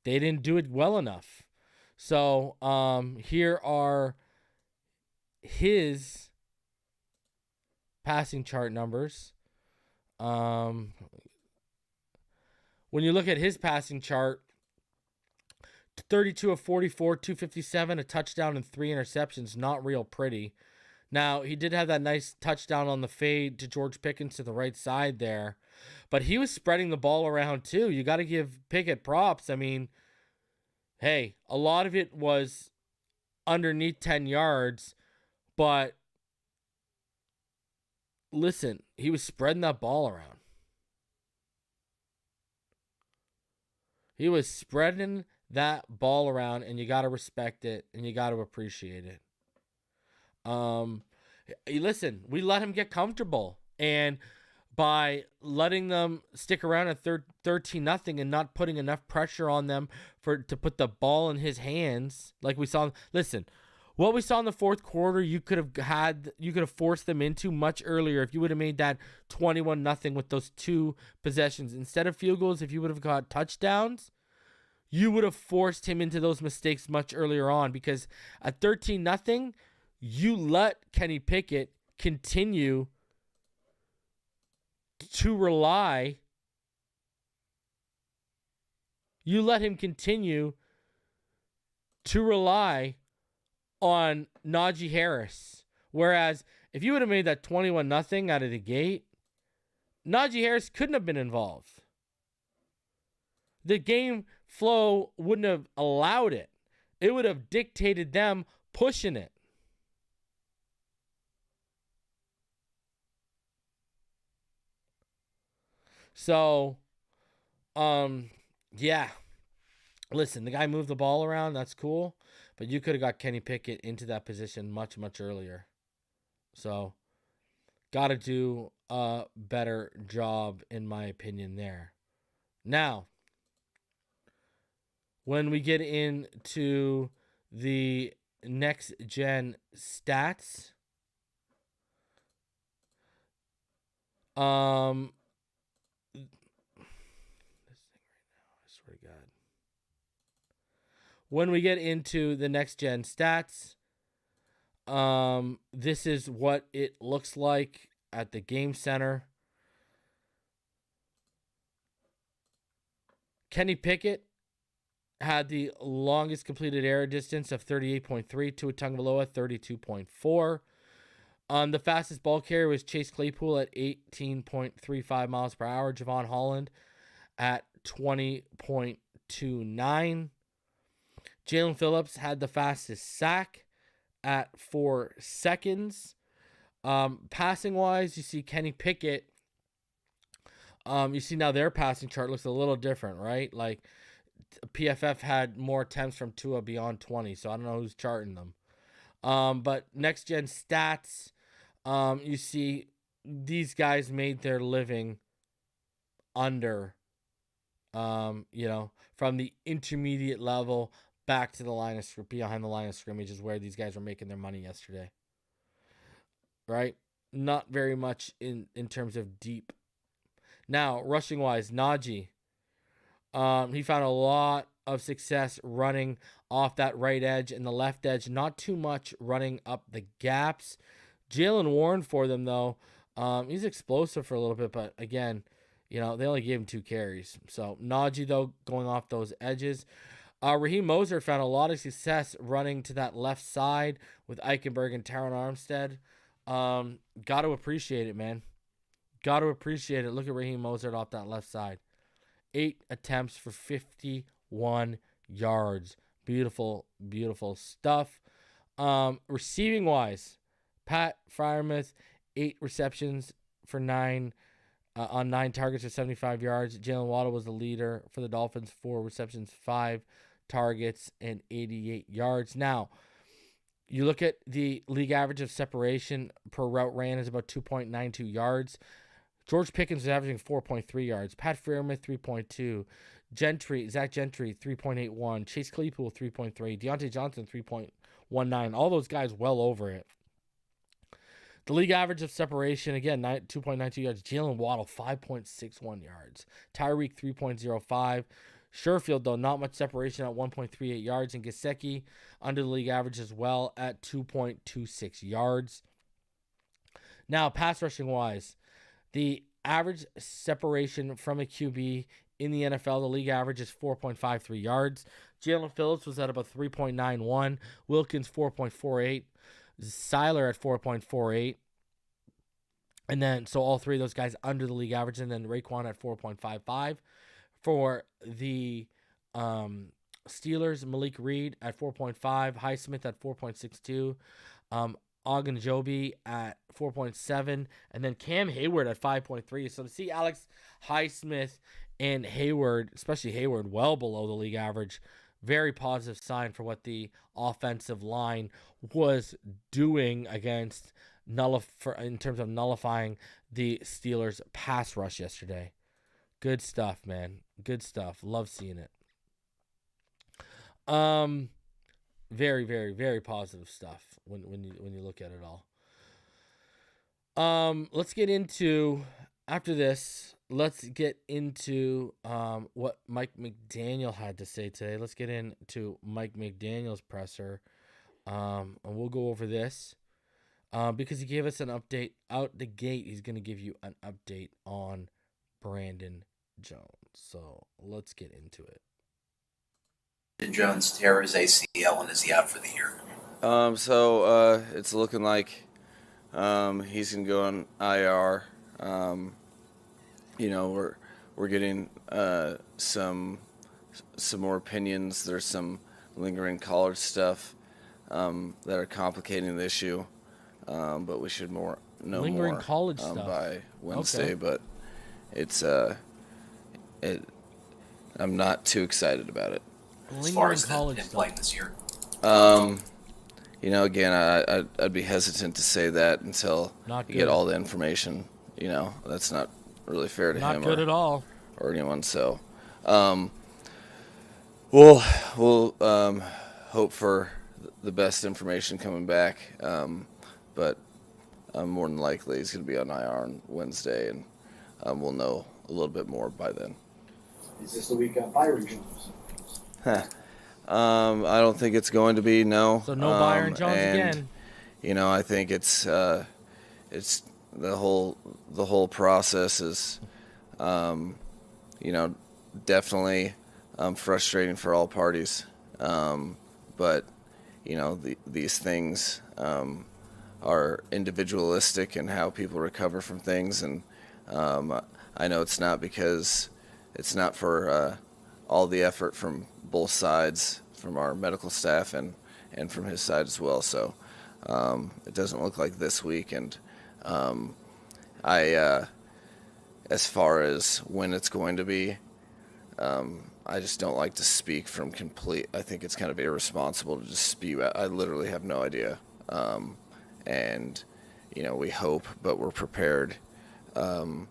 they didn't do it well enough. So here are his passing chart numbers. When you look at his passing chart, 32 of 44, 257, a touchdown and 3 interceptions. Not real pretty. Now, he did have that nice touchdown on the fade to George Pickens to the right side there. But he was spreading the ball around too. You got to give Pickett props. Hey, a lot of it was underneath 10 yards. But listen, he was spreading that ball around. He was spreading that ball around, and you got to respect it, and you got to appreciate it. Listen, we let him get comfortable, and by letting them stick around at 13-0 and not putting enough pressure on them to put the ball in his hands, like we saw. Listen, what we saw in the fourth quarter, you could have forced them into much earlier if you would have made that 21-0 with those 2 possessions instead of field goals. If you would have got touchdowns, you would have forced him into those mistakes much earlier on, because at 13-0, you let Kenny Pickett continue to rely. You let him continue to rely on Najee Harris. Whereas if you would have made that 21-0 out of the gate, Najee Harris couldn't have been involved. The game flow wouldn't have allowed it. It would have dictated them pushing it. So, yeah. Listen, the guy moved the ball around. That's cool. But you could have got Kenny Pickett into that position much, much earlier. So, got to do a better job, in my opinion, there. Now, when we get into the next gen stats, this thing right now, I swear to God. When we get into the next gen stats, this is what it looks like at the game center. Kenny Pickett had the longest completed air distance of 38.3. Tua Tagovailoa, 32.4. The fastest ball carrier was Chase Claypool at 18.35 miles per hour. Javon Holland at 20.29. Jalen Phillips had the fastest sack at 4 seconds. Passing wise, you see Kenny Pickett. You see now their passing chart looks a little different, right? Like PFF had more attempts from Tua beyond 20, so I don't know who's charting them. But next gen stats, you see these guys made their living under, from the intermediate level back to the line of behind the line of scrimmage is where these guys were making their money yesterday. Right? Not very much in terms of deep Now, rushing-wise, Najee. He found a lot of success running off that right edge and the left edge. Not too much running up the gaps. Jalen Warren for them, though. He's explosive for a little bit, but again, they only gave him 2 carries. So Najee, though, going off those edges. Raheem Mostert found a lot of success running to that left side with Eichenberg and Taron Armstead. Got to appreciate it, man. Got to appreciate it. Look at Raheem Mostert off that left side. 8 attempts for 51 yards. Beautiful, beautiful stuff. Receiving-wise, Pat Freiermuth, 8 receptions for 9 on 9 targets for 75 yards. Jalen Waddle was the leader for the Dolphins, 4 receptions, 5 targets, and 88 yards. Now, you look at the league average of separation per route ran is about 2.92 yards. George Pickens was averaging 4.3 yards. Pat Freiermuth, 3.2. Zach Gentry, 3.81. Chase Claypool, 3.3. Deontay Johnson, 3.19. All those guys well over it. The league average of separation, again, 2.92 yards. Jalen Waddle, 5.61 yards. Tyreek, 3.05. Sherfield, though, not much separation at 1.38 yards. And Gesicki, under the league average as well at 2.26 yards. Now, pass rushing-wise, the average separation from a QB in the NFL, the league average is 4.53 yards. Jalen Phillips was at about 3.91. Wilkins, 4.48. Seiler at 4.48. And then, so all 3 of those guys under the league average. And then Raekwon at 4.55. For the Steelers, Malik Reed at 4.5. Highsmith at 4.62. Ogunjobi at 4.7, and then Cam Hayward at 5.3. So to see Alex Highsmith and Hayward, especially Hayward, well below the league average, very positive sign for what the offensive line was doing against in terms of nullifying the Steelers' pass rush yesterday. Good stuff, man. Good stuff. Love seeing it. Very, very, very positive stuff when you look at it all. Let's get into, after this, let's get into what Mike McDaniel had to say today. Let's get into Mike McDaniel's presser, and we'll go over this because he gave us an update out the gate. He's going to give you an update on Brandon Jones. So let's get into it. Jones tear his ACL, and is he out for the year? So it's looking like he's gonna go on IR. We're getting some more opinions. There's some lingering college stuff that are complicating the issue, but we should know lingering more college stuff by Wednesday. Okay. But it's I'm not too excited about it. As far as him playing this year? Again, I'd be hesitant to say that until you get all the information. That's not really fair to him. Not good at all. Or anyone. So, we'll hope for the best information coming back. But more than likely he's going to be on IR on Wednesday, and we'll know a little bit more by then. Is this the week Byron Jones? I don't think it's going to be, no. So no Byron Jones again. I think it's the whole process is, definitely frustrating for all parties. But these things are individualistic in how people recover from things, and I know it's not because it's not for all the effort from both sides, from our medical staff and from his side as well. So it doesn't look like this week. And as far as when it's going to be, I just don't like to speak from complete. I think it's kind of irresponsible to just spew out. I literally have no idea. And we hope, but we're prepared. That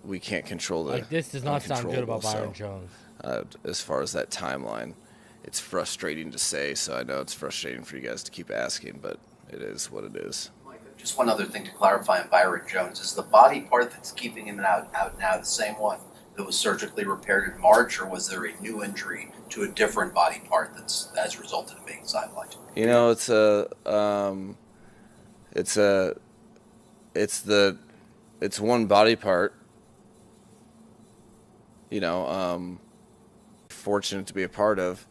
we can't control the. This does not sound good about Byron Jones. As far as that timeline, it's frustrating to say. So I know it's frustrating for you guys to keep asking, but it is what it is. Mike, Just one other thing to clarify on Byron Jones. Is the body part that's keeping him out now the same one that was surgically repaired in March, or was there a new injury to a different body part has resulted in being sidelined? You know, it's one body part. You know, fortunate to be a part of,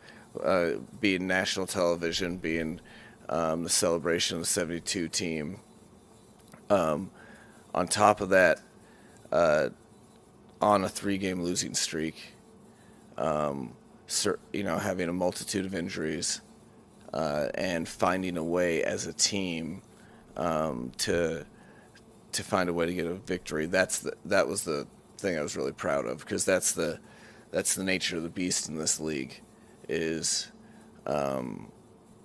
being national television, being the celebration of the 72 team. On top of that, on a 3-game losing streak, you know, having a multitude of injuries, and finding a way as a team to find a way to get a victory. That was the thing I was really proud of, because that's the nature of the beast in this league, is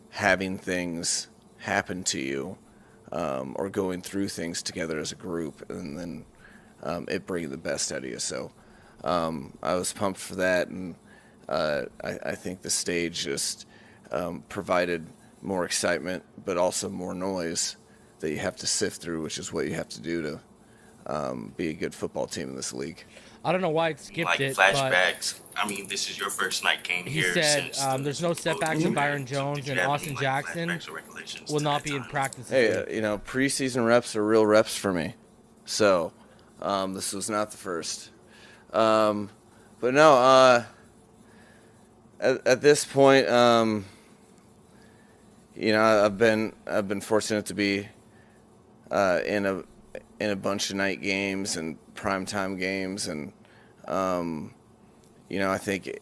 having things happen to you, or going through things together as a group, and then it bringing the best out of you. So I was pumped for that, and I think the stage just provided more excitement, but also more noise that you have to sift through, which is what you have to do to be a good football team in this league. I don't know why it skipped like it, flashbacks. I mean, this is your first night game but he here. said since there's no setbacks in Byron Jones, and Austin Jackson will not be in practice. Hey, you know, preseason reps are real reps for me, so this was not the first. But no, at this point, you know, I've been fortunate to be in a bunch of night games and primetime games, and you know, I think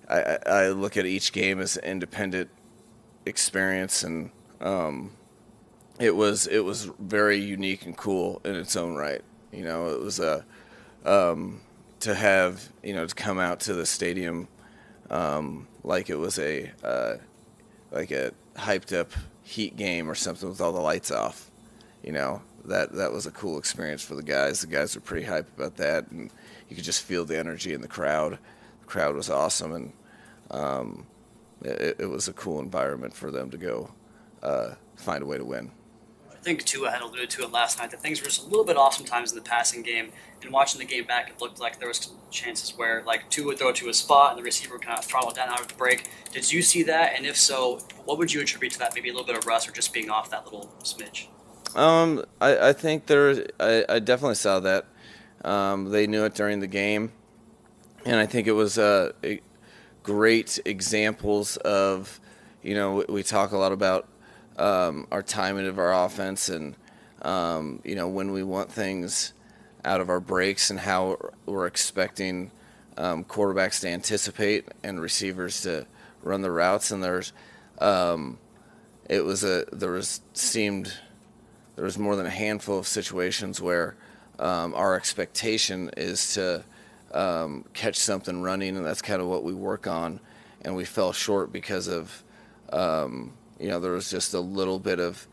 I look at each game as an independent experience, and it was very unique and cool in its own right. You know, it was to have, you know, to come out to the stadium like it was a hyped up Heat game or something with all the lights off. You know, that was a cool experience for the guys. The guys were pretty hyped about that, and you could just feel the energy in the crowd. The crowd was awesome, and it was a cool environment for them to go find a way to win. I think Tua had alluded to it last night, that things were just a little bit off sometimes in the passing game. And watching the game back, it looked like there was some chances where, like, Tua would throw to a spot and the receiver would kind of throttle down out of the break. Did you see that? And if so, what would you attribute to that? Maybe a little bit of rust or just being off that little smidge? I think I definitely saw that. They knew it during the game, and I think it was great examples of, you know, we talk a lot about our timing of our offense, and you know, when we want things out of our breaks and how we're expecting quarterbacks to anticipate and receivers to run the routes. And there was more than a handful of situations where our expectation is to catch something running, and that's kind of what we work on, and we fell short because of you know, there was just a little bit of,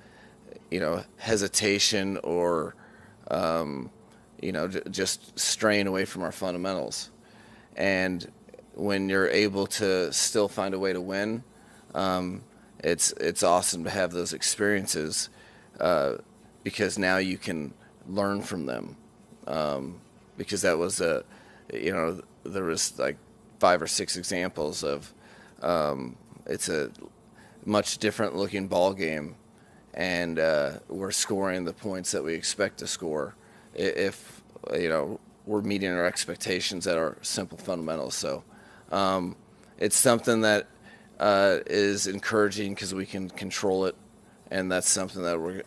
you know, hesitation or you know, just straying away from our fundamentals. And when you're able to still find a way to win, it's awesome to have those experiences, because now you can learn from them. Because that was you know, there was like 5 or 6 examples of it's a much different looking ball game, and we're scoring the points that we expect to score if, you know, we're meeting our expectations that are simple fundamentals. So it's something that is encouraging because we can control it, and that's something that we're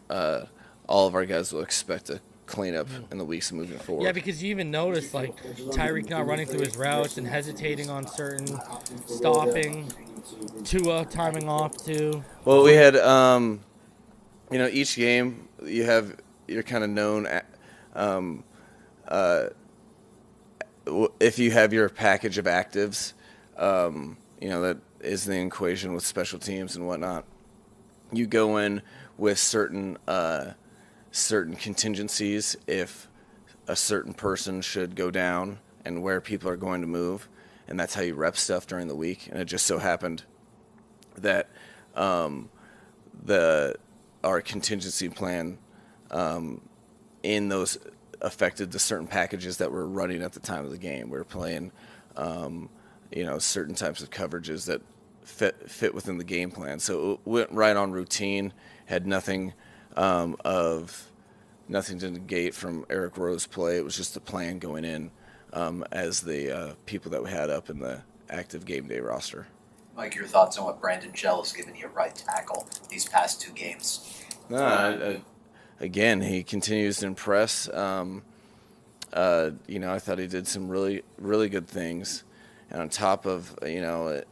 all of our guys will expect to clean up in the weeks moving forward. Yeah, because you even noticed, like, Tyreek not running through his routes and hesitating on certain, stopping, Tua timing off too. Well, we had, you know, each game you're kind of known if you have your package of actives, you know, that is the equation with special teams and whatnot. You go in with certain contingencies if a certain person should go down and where people are going to move, and that's how you rep stuff during the week. And it just so happened that our contingency plan in those affected the certain packages that were running at the time of the game. We were playing, certain types of coverages that fit within the game plan. So it went right on routine, had nothing to negate from Eric Rowe's play. It was just the plan going in as the people that we had up in the active game day roster. Mike, your thoughts on what Brandon Shell has given you at right tackle these past 2 games? Again, he continues to impress. I thought he did some really, really good things. And on top of, in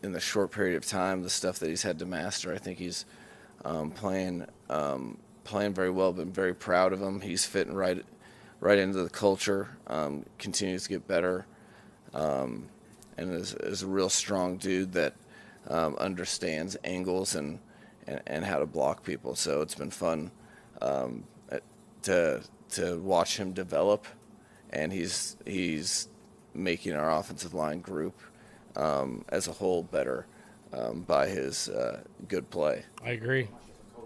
the short period of time, the stuff that he's had to master, I think he's playing very well. Been very proud of him. He's fitting right into the culture. Continues to get better, and is a real strong dude that understands angles and how to block people. So it's been fun to watch him develop, and he's making our offensive line group as a whole better by his good play. I agree,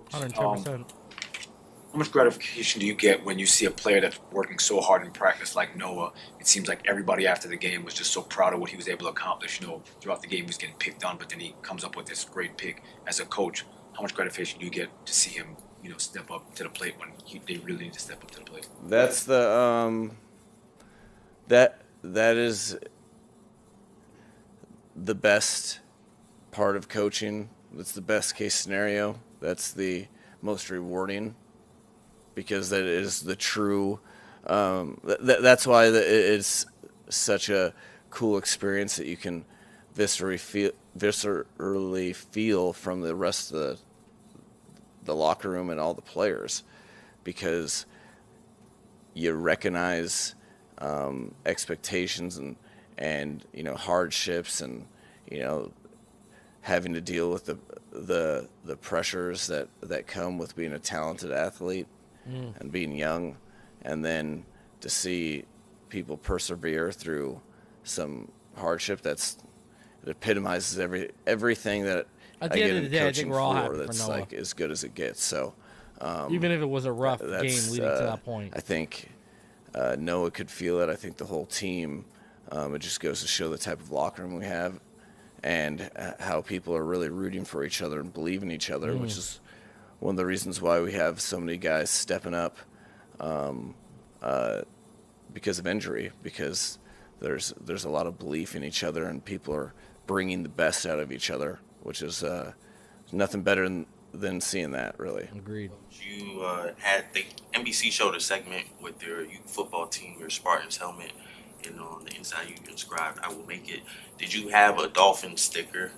110%. How much gratification do you get when you see a player that's working so hard in practice like Noah? It seems like everybody after the game was just so proud of what he was able to accomplish. Throughout the game he was getting picked on, but then he comes up with this great pick. As a coach, how much gratification do you get to see him, step up to the plate when they really need to step up to the plate? That's the that is the best part of coaching. That's the best case scenario. That's the most rewarding, because that is the true. That's why it's such a cool experience that you can viscerally feel from the rest of the locker room and all the players, because you recognize expectations and hardships and having to deal with the pressures that come with being a talented athlete and being young, and then to see people persevere through some hardship it epitomizes everything that At I the get end of in the day, I coaching think we're all happy for that's Noah. like as good as it gets. So Even if it was a rough game leading to that point. I think Noah could feel it. I think the whole team. It just goes to show the type of locker room we have, and how people are really rooting for each other and believe in each other, which is one of the reasons why we have so many guys stepping up because of injury, because there's a lot of belief in each other, and people are bringing the best out of each other, which is nothing better than seeing that, really. Agreed. You had the NBC showed a segment with their youth football team, your Spartans helmet, and on the inside you inscribed, "I will make it." Did you have a Dolphins sticker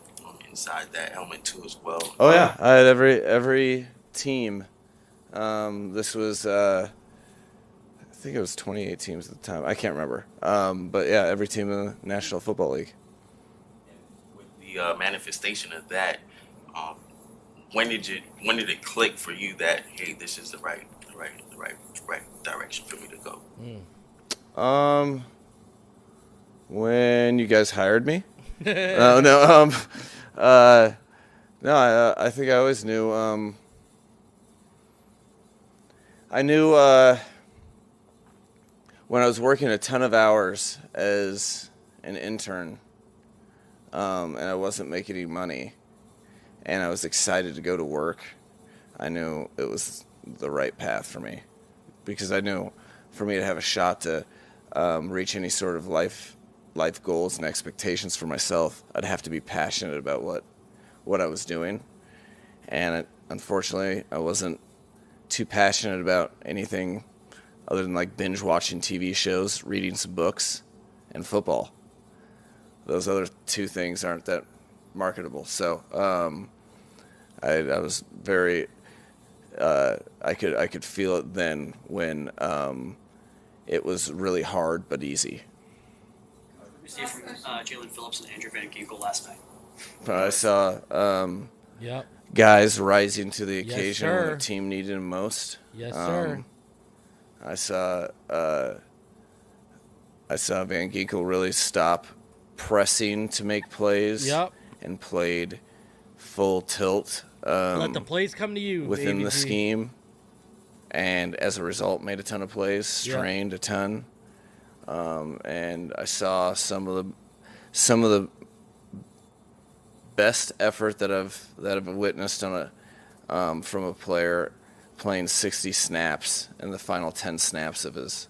inside that helmet too as well? Oh yeah, I had every team. This was I think it was 28 teams at the time. I can't remember. But yeah, every team in the National Football League. With the manifestation of that, when did it click for you that, hey, this is the right direction for me to go? When you guys hired me? No, I think I always knew. I knew when I was working a ton of hours as an intern, and I wasn't making any money, and I was excited to go to work, I knew it was the right path for me, because I knew for me to have a shot to reach any sort of life goals and expectations for myself, I'd have to be passionate about what I was doing. And unfortunately, I wasn't too passionate about anything other than like binge watching TV shows, reading some books, and football. Those other two things aren't that marketable. So I was very I could feel it then when it was really hard but easy. We see from Jalen Phillips and Andrew Van Ginkel last night. But I saw Yep. guys rising to the Yes, occasion when sir. the team needed him most. Yes, sir. I saw Van Ginkel really stop pressing to make plays. Yep. And played full tilt Let the plays come to you. within the AVG. scheme, and as a result made a ton of plays, strained a ton. And I saw some of the best effort that I've witnessed on from a player playing 60 snaps in the final 10 snaps of his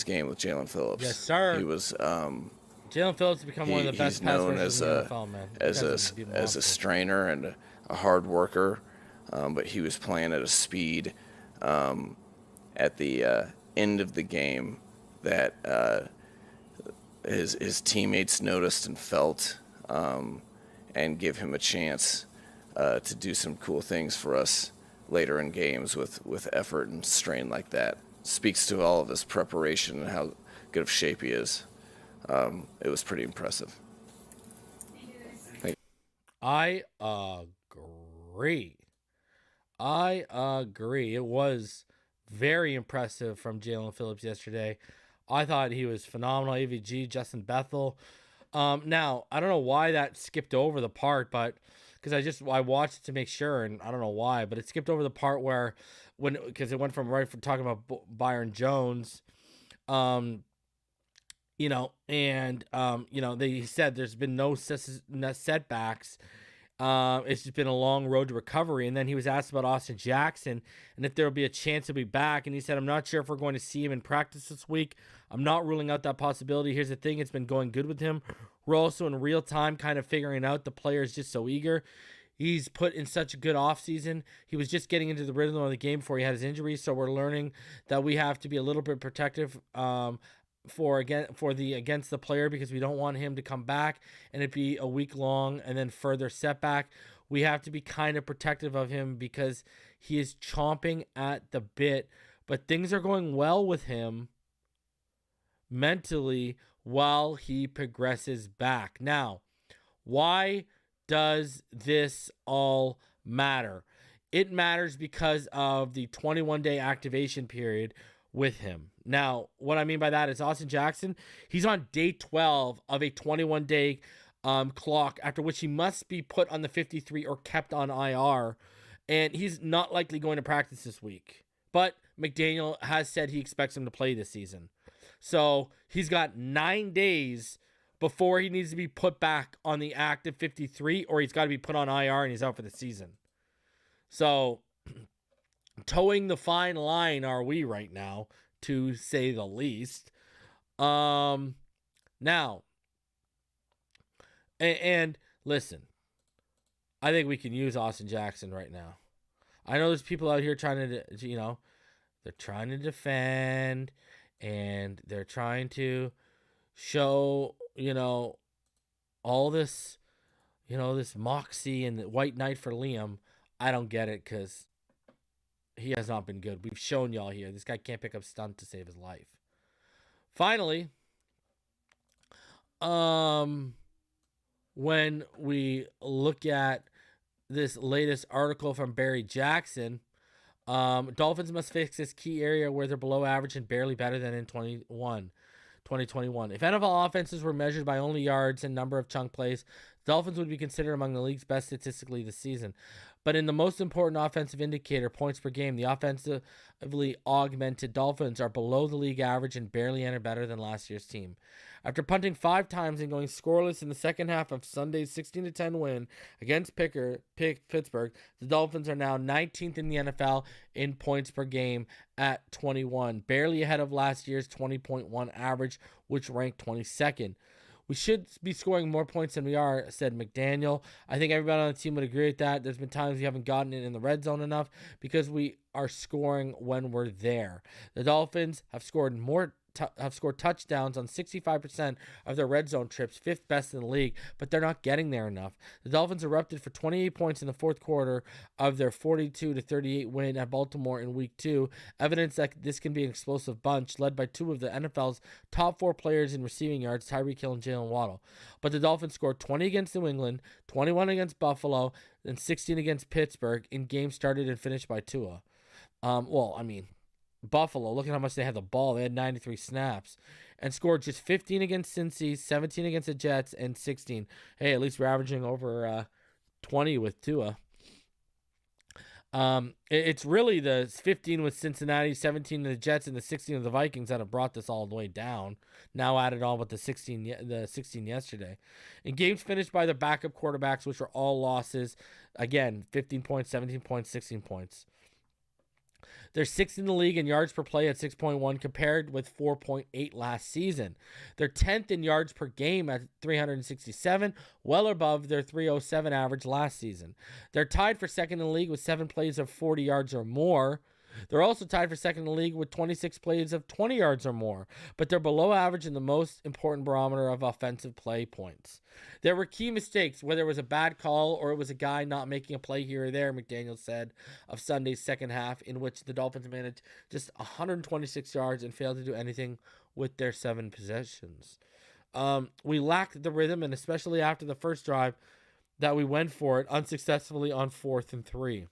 game with Jalen Phillips. Yes, sir. He was Jalen Phillips has become one of the best pass rushers in the NFL, man. as a strainer and a hard worker, but he was playing at a speed at the end of the game that his teammates noticed and felt, and give him a chance to do some cool things for us later in games with effort and strain like that. Speaks to all of his preparation and how good of shape he is. It was pretty impressive. I agree. It was very impressive from Jalen Phillips yesterday. I thought he was phenomenal. AVG, Justin Bethel. Now, I don't know why that skipped over the part, but because I watched it to make sure, and I don't know why, but it skipped over the part where because it went from talking about Byron Jones, they said there's been no setbacks. It's just been a long road to recovery. And then he was asked about Austin Jackson and if there will be a chance he'll be back. And he said, I'm not sure if we're going to see him in practice this week. I'm not ruling out that possibility. Here's the thing. It's been going good with him. We're also in real time kind of figuring out the player is just so eager. He's put in such a good offseason. He was just getting into the rhythm of the game before he had his injury. So we're learning that we have to be a little bit protective against the player because we don't want him to come back and it be a week long and then further setback. We have to be kind of protective of him because he is chomping at the bit, but things are going well with him mentally while he progresses back. Now, why does this all matter? It matters because of the 21-day activation period with him. Now, what I mean by that is Austin Jackson, he's on day 12 of a 21-day clock, after which he must be put on the 53 or kept on IR, and he's not likely going to practice this week. But McDaniel has said he expects him to play this season. So he's got 9 days before he needs to be put back on the active 53, or he's got to be put on IR and he's out for the season. So towing the fine line are we right now, to say the least. Now, and listen, I think we can use Austin Jackson right now. I know there's people out here trying to, they're trying to defend and they're trying to show, all this, this moxie and the white knight for Liam. I don't get it because he has not been good. We've shown y'all here. This guy can't pick up stunt to save his life. Finally, when we look at this latest article from Barry Jackson, Dolphins must fix this key area where they're below average and barely better than in 2021. If NFL offenses were measured by only yards and number of chunk plays, Dolphins would be considered among the league's best statistically this season. But in the most important offensive indicator, points per game, the offensively augmented Dolphins are below the league average and barely any better than last year's team. After punting 5 times and going scoreless in the second half of Sunday's 16-10 win against Pittsburgh, the Dolphins are now 19th in the NFL in points per game at 21, barely ahead of last year's 20.1 average, which ranked 22nd. We should be scoring more points than we are, said McDaniel. I think everybody on the team would agree with that. There's been times we haven't gotten it in the red zone enough because we are scoring when we're there. The Dolphins have scored touchdowns on 65% of their red zone trips, 5th best in the league, but they're not getting there enough. The Dolphins erupted for 28 points in the fourth quarter of their 42-38 win at Baltimore in Week 2, evidence that this can be an explosive bunch, led by 2 of the NFL's top 4 players in receiving yards, Tyreek Hill and Jalen Waddle. But the Dolphins scored 20 against New England, 21 against Buffalo, and 16 against Pittsburgh in games started and finished by Tua. Buffalo, look at how much they had the ball. They had 93 snaps and scored just 15 against Cincy, 17 against the Jets, and 16. Hey, at least we're averaging over 20 with Tua. It's really the 15 with Cincinnati, 17 of the Jets, and the 16 of the Vikings that have brought this all the way down. Now added on with the 16 yesterday. And games finished by the backup quarterbacks, which were all losses. Again, 15 points, 17 points, 16 points. They're sixth in the league in yards per play at 6.1 compared with 4.8 last season. They're 10th in yards per game at 367, well above their 307 average last season. They're tied for second in the league with 7 plays of 40 yards or more. They're also tied for second in the league with 26 plays of 20 yards or more, but they're below average in the most important barometer of offensive play points. There were key mistakes, whether it was a bad call or it was a guy not making a play here or there, McDaniel said, of Sunday's second half, in which the Dolphins managed just 126 yards and failed to do anything with their 7 possessions. We lacked the rhythm, and especially after the first drive that we went for it unsuccessfully on 4th and 3.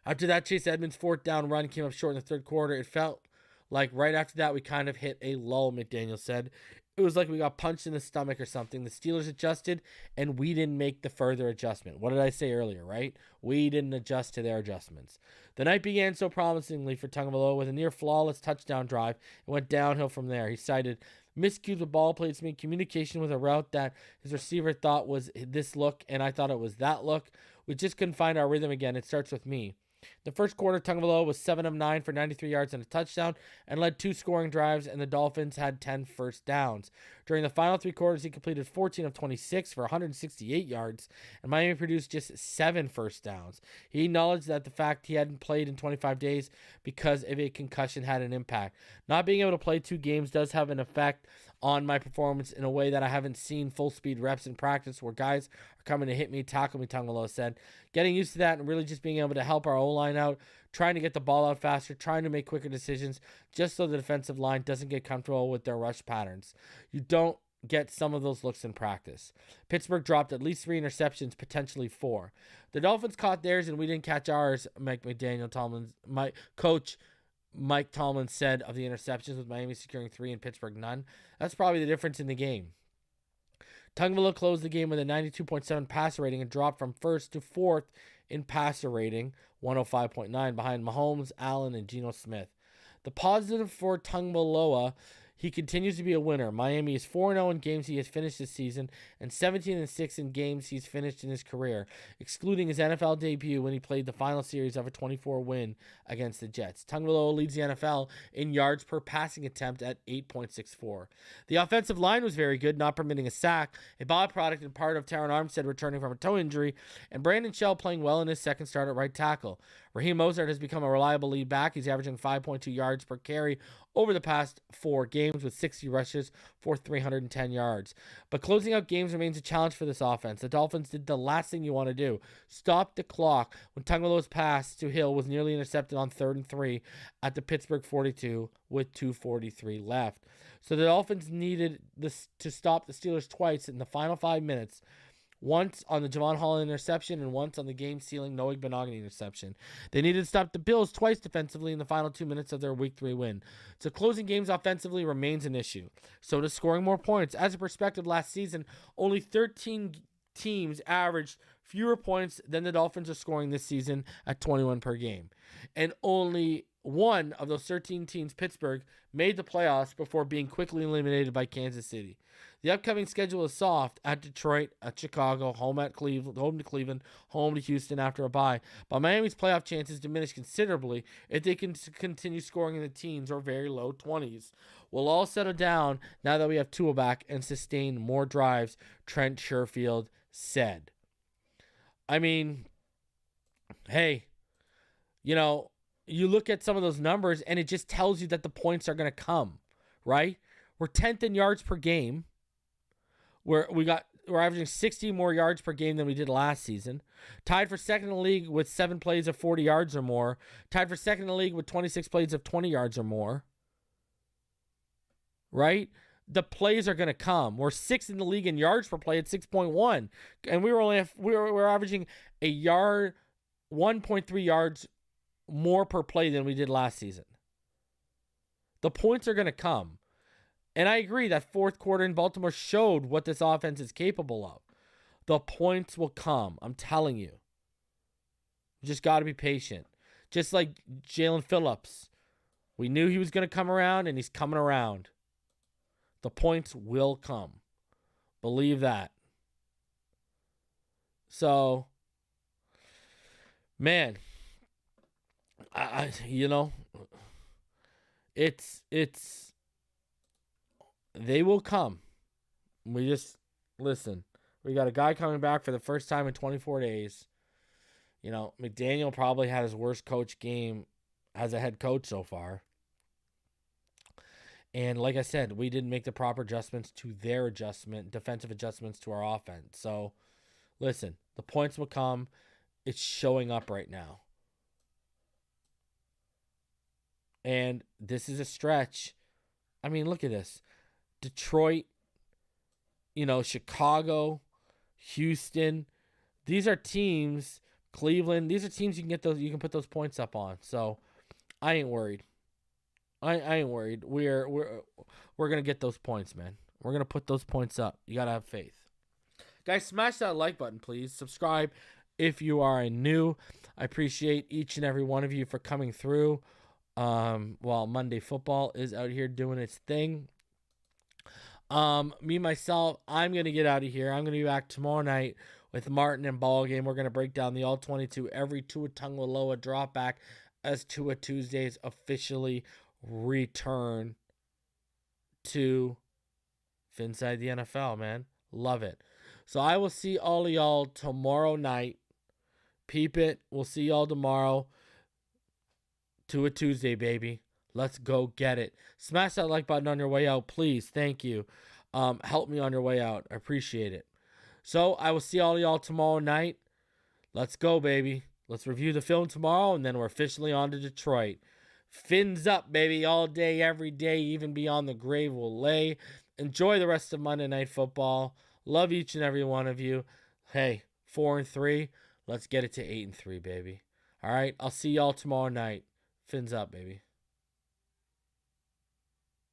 After that, Chase Edmonds' 4th down run came up short in the third quarter. It felt like right after that we kind of hit a lull, McDaniel said. It was like we got punched in the stomach or something. The Steelers adjusted, and we didn't make the further adjustment. What did I say earlier, right? We didn't adjust to their adjustments. The night began so promisingly for Tagovailoa with a near-flawless touchdown drive. It went downhill from there. He cited miscued with ball placement, communication with a route that his receiver thought was this look, and I thought it was that look. We just couldn't find our rhythm again. It starts with me. The first quarter, Tagovailoa was 7 of 9 for 93 yards and a touchdown and led 2 scoring drives, and the Dolphins had 10 first downs. During the final 3 quarters, he completed 14 of 26 for 168 yards, and Miami produced just 7 first downs. He acknowledged that the fact he hadn't played in 25 days because of a concussion had an impact. Not being able to play 2 games does have an effect on my performance in a way that I haven't seen full-speed reps in practice where guys are coming to hit me, tackle me, Tagovailoa said. Getting used to that and really just being able to help our O-line out, trying to get the ball out faster, trying to make quicker decisions, just so the defensive line doesn't get comfortable with their rush patterns. You don't get some of those looks in practice. Pittsburgh dropped at least 3 interceptions, potentially 4. The Dolphins caught theirs and we didn't catch ours, Coach Mike Tomlin said of the interceptions, with Miami securing 3 and Pittsburgh none. That's probably the difference in the game. Tagovailoa closed the game with a 92.7 passer rating and dropped from 1st to 4th in passer rating, 105.9, behind Mahomes, Allen, and Geno Smith. The positive for Tagovailoa, he continues to be a winner. Miami is 4-0 in games he has finished this season and 17-6 in games he's finished in his career, excluding his NFL debut when he played the final series of a 24 win against the Jets. Tagovailoa leads the NFL in yards per passing attempt at 8.64. The offensive line was very good, not permitting a sack, a byproduct and part of Taron Armstead returning from a toe injury, and Brandon Shell playing well in his second start at right tackle. Raheem Mostert has become a reliable lead back. He's averaging 5.2 yards per carry over the past 4 games with 60 rushes for 310 yards. But closing out games remains a challenge for this offense. The Dolphins did the last thing you want to do. Stop the clock when Tagovailoa's pass to Hill was nearly intercepted on 3rd and 3 at the Pittsburgh 42 with 2:43 left. So the Dolphins needed this to stop the Steelers twice in the final 5 minutes. Once on the Javon Holland interception and once on the game-sealing Noah Benogany interception. They needed to stop the Bills twice defensively in the final 2 minutes of their Week 3 win. So closing games offensively remains an issue. So does scoring more points. As a perspective, last season, only 13 teams averaged fewer points than the Dolphins are scoring this season at 21 per game. And only one of those 13 teams, Pittsburgh, made the playoffs before being quickly eliminated by Kansas City. The upcoming schedule is soft at Detroit, at Chicago, home to Cleveland, home to Houston after a bye. But Miami's playoff chances diminish considerably if they can continue scoring in the teens or very low 20s. We'll all settle down now that we have Tua back and sustain more drives, Trent Sherfield said. I mean, hey, you look at some of those numbers and it just tells you that the points are going to come, right? We're 10th in yards per game. We're averaging 60 more yards per game than we did last season. Tied for second in the league with 7 plays of 40 yards or more. Tied for second in the league with 26 plays of 20 yards or more. Right? The plays are going to come. We're 6th in the league in yards per play at 6.1, and we're averaging a yard, 1.3 yards more per play than we did last season. The points are going to come. And I agree that fourth quarter in Baltimore showed what this offense is capable of. The points will come. I'm telling you. You just got to be patient. Just like Jalen Phillips. We knew he was going to come around, and he's coming around. The points will come. Believe that. So, man, it's they will come. We just listen. We got a guy coming back for the first time in 24 days. McDaniel probably had his worst coach game as a head coach so far. And like I said, we didn't make the proper adjustments to their defensive adjustments to our offense. So, listen, the points will come. It's showing up right now. And this is a stretch. I mean, look at this. Detroit, Chicago, Houston. These are teams, Cleveland. These are teams you can put those points up on. So, I ain't worried. I ain't worried. We're gonna get those points, man. We're gonna put those points up. You gotta have faith. Guys, smash that like button, please. Subscribe if you are new. I appreciate each and every one of you for coming through while Monday Football is out here doing its thing. Myself, I'm going to get out of here. I'm going to be back tomorrow night with Martin and Ball Game. We're going to break down the All-22 every Tua Tagovailoa drop back as Tua Tuesdays officially return to Inside the NFL, man. Love it. So I will see all of y'all tomorrow night. Peep it. We'll see y'all tomorrow. Tua Tuesday, baby. Let's go get it. Smash that like button on your way out, please. Thank you. Help me on your way out. I appreciate it. So I will see all of y'all tomorrow night. Let's go, baby. Let's review the film tomorrow, and then we're officially on to Detroit. Fins up, baby, all day, every day, even beyond the grave will lay. Enjoy the rest of Monday Night Football. Love each and every one of you. Hey, 4-3. Let's get it to 8-3, baby. All right, I'll see y'all tomorrow night. Fins up, baby.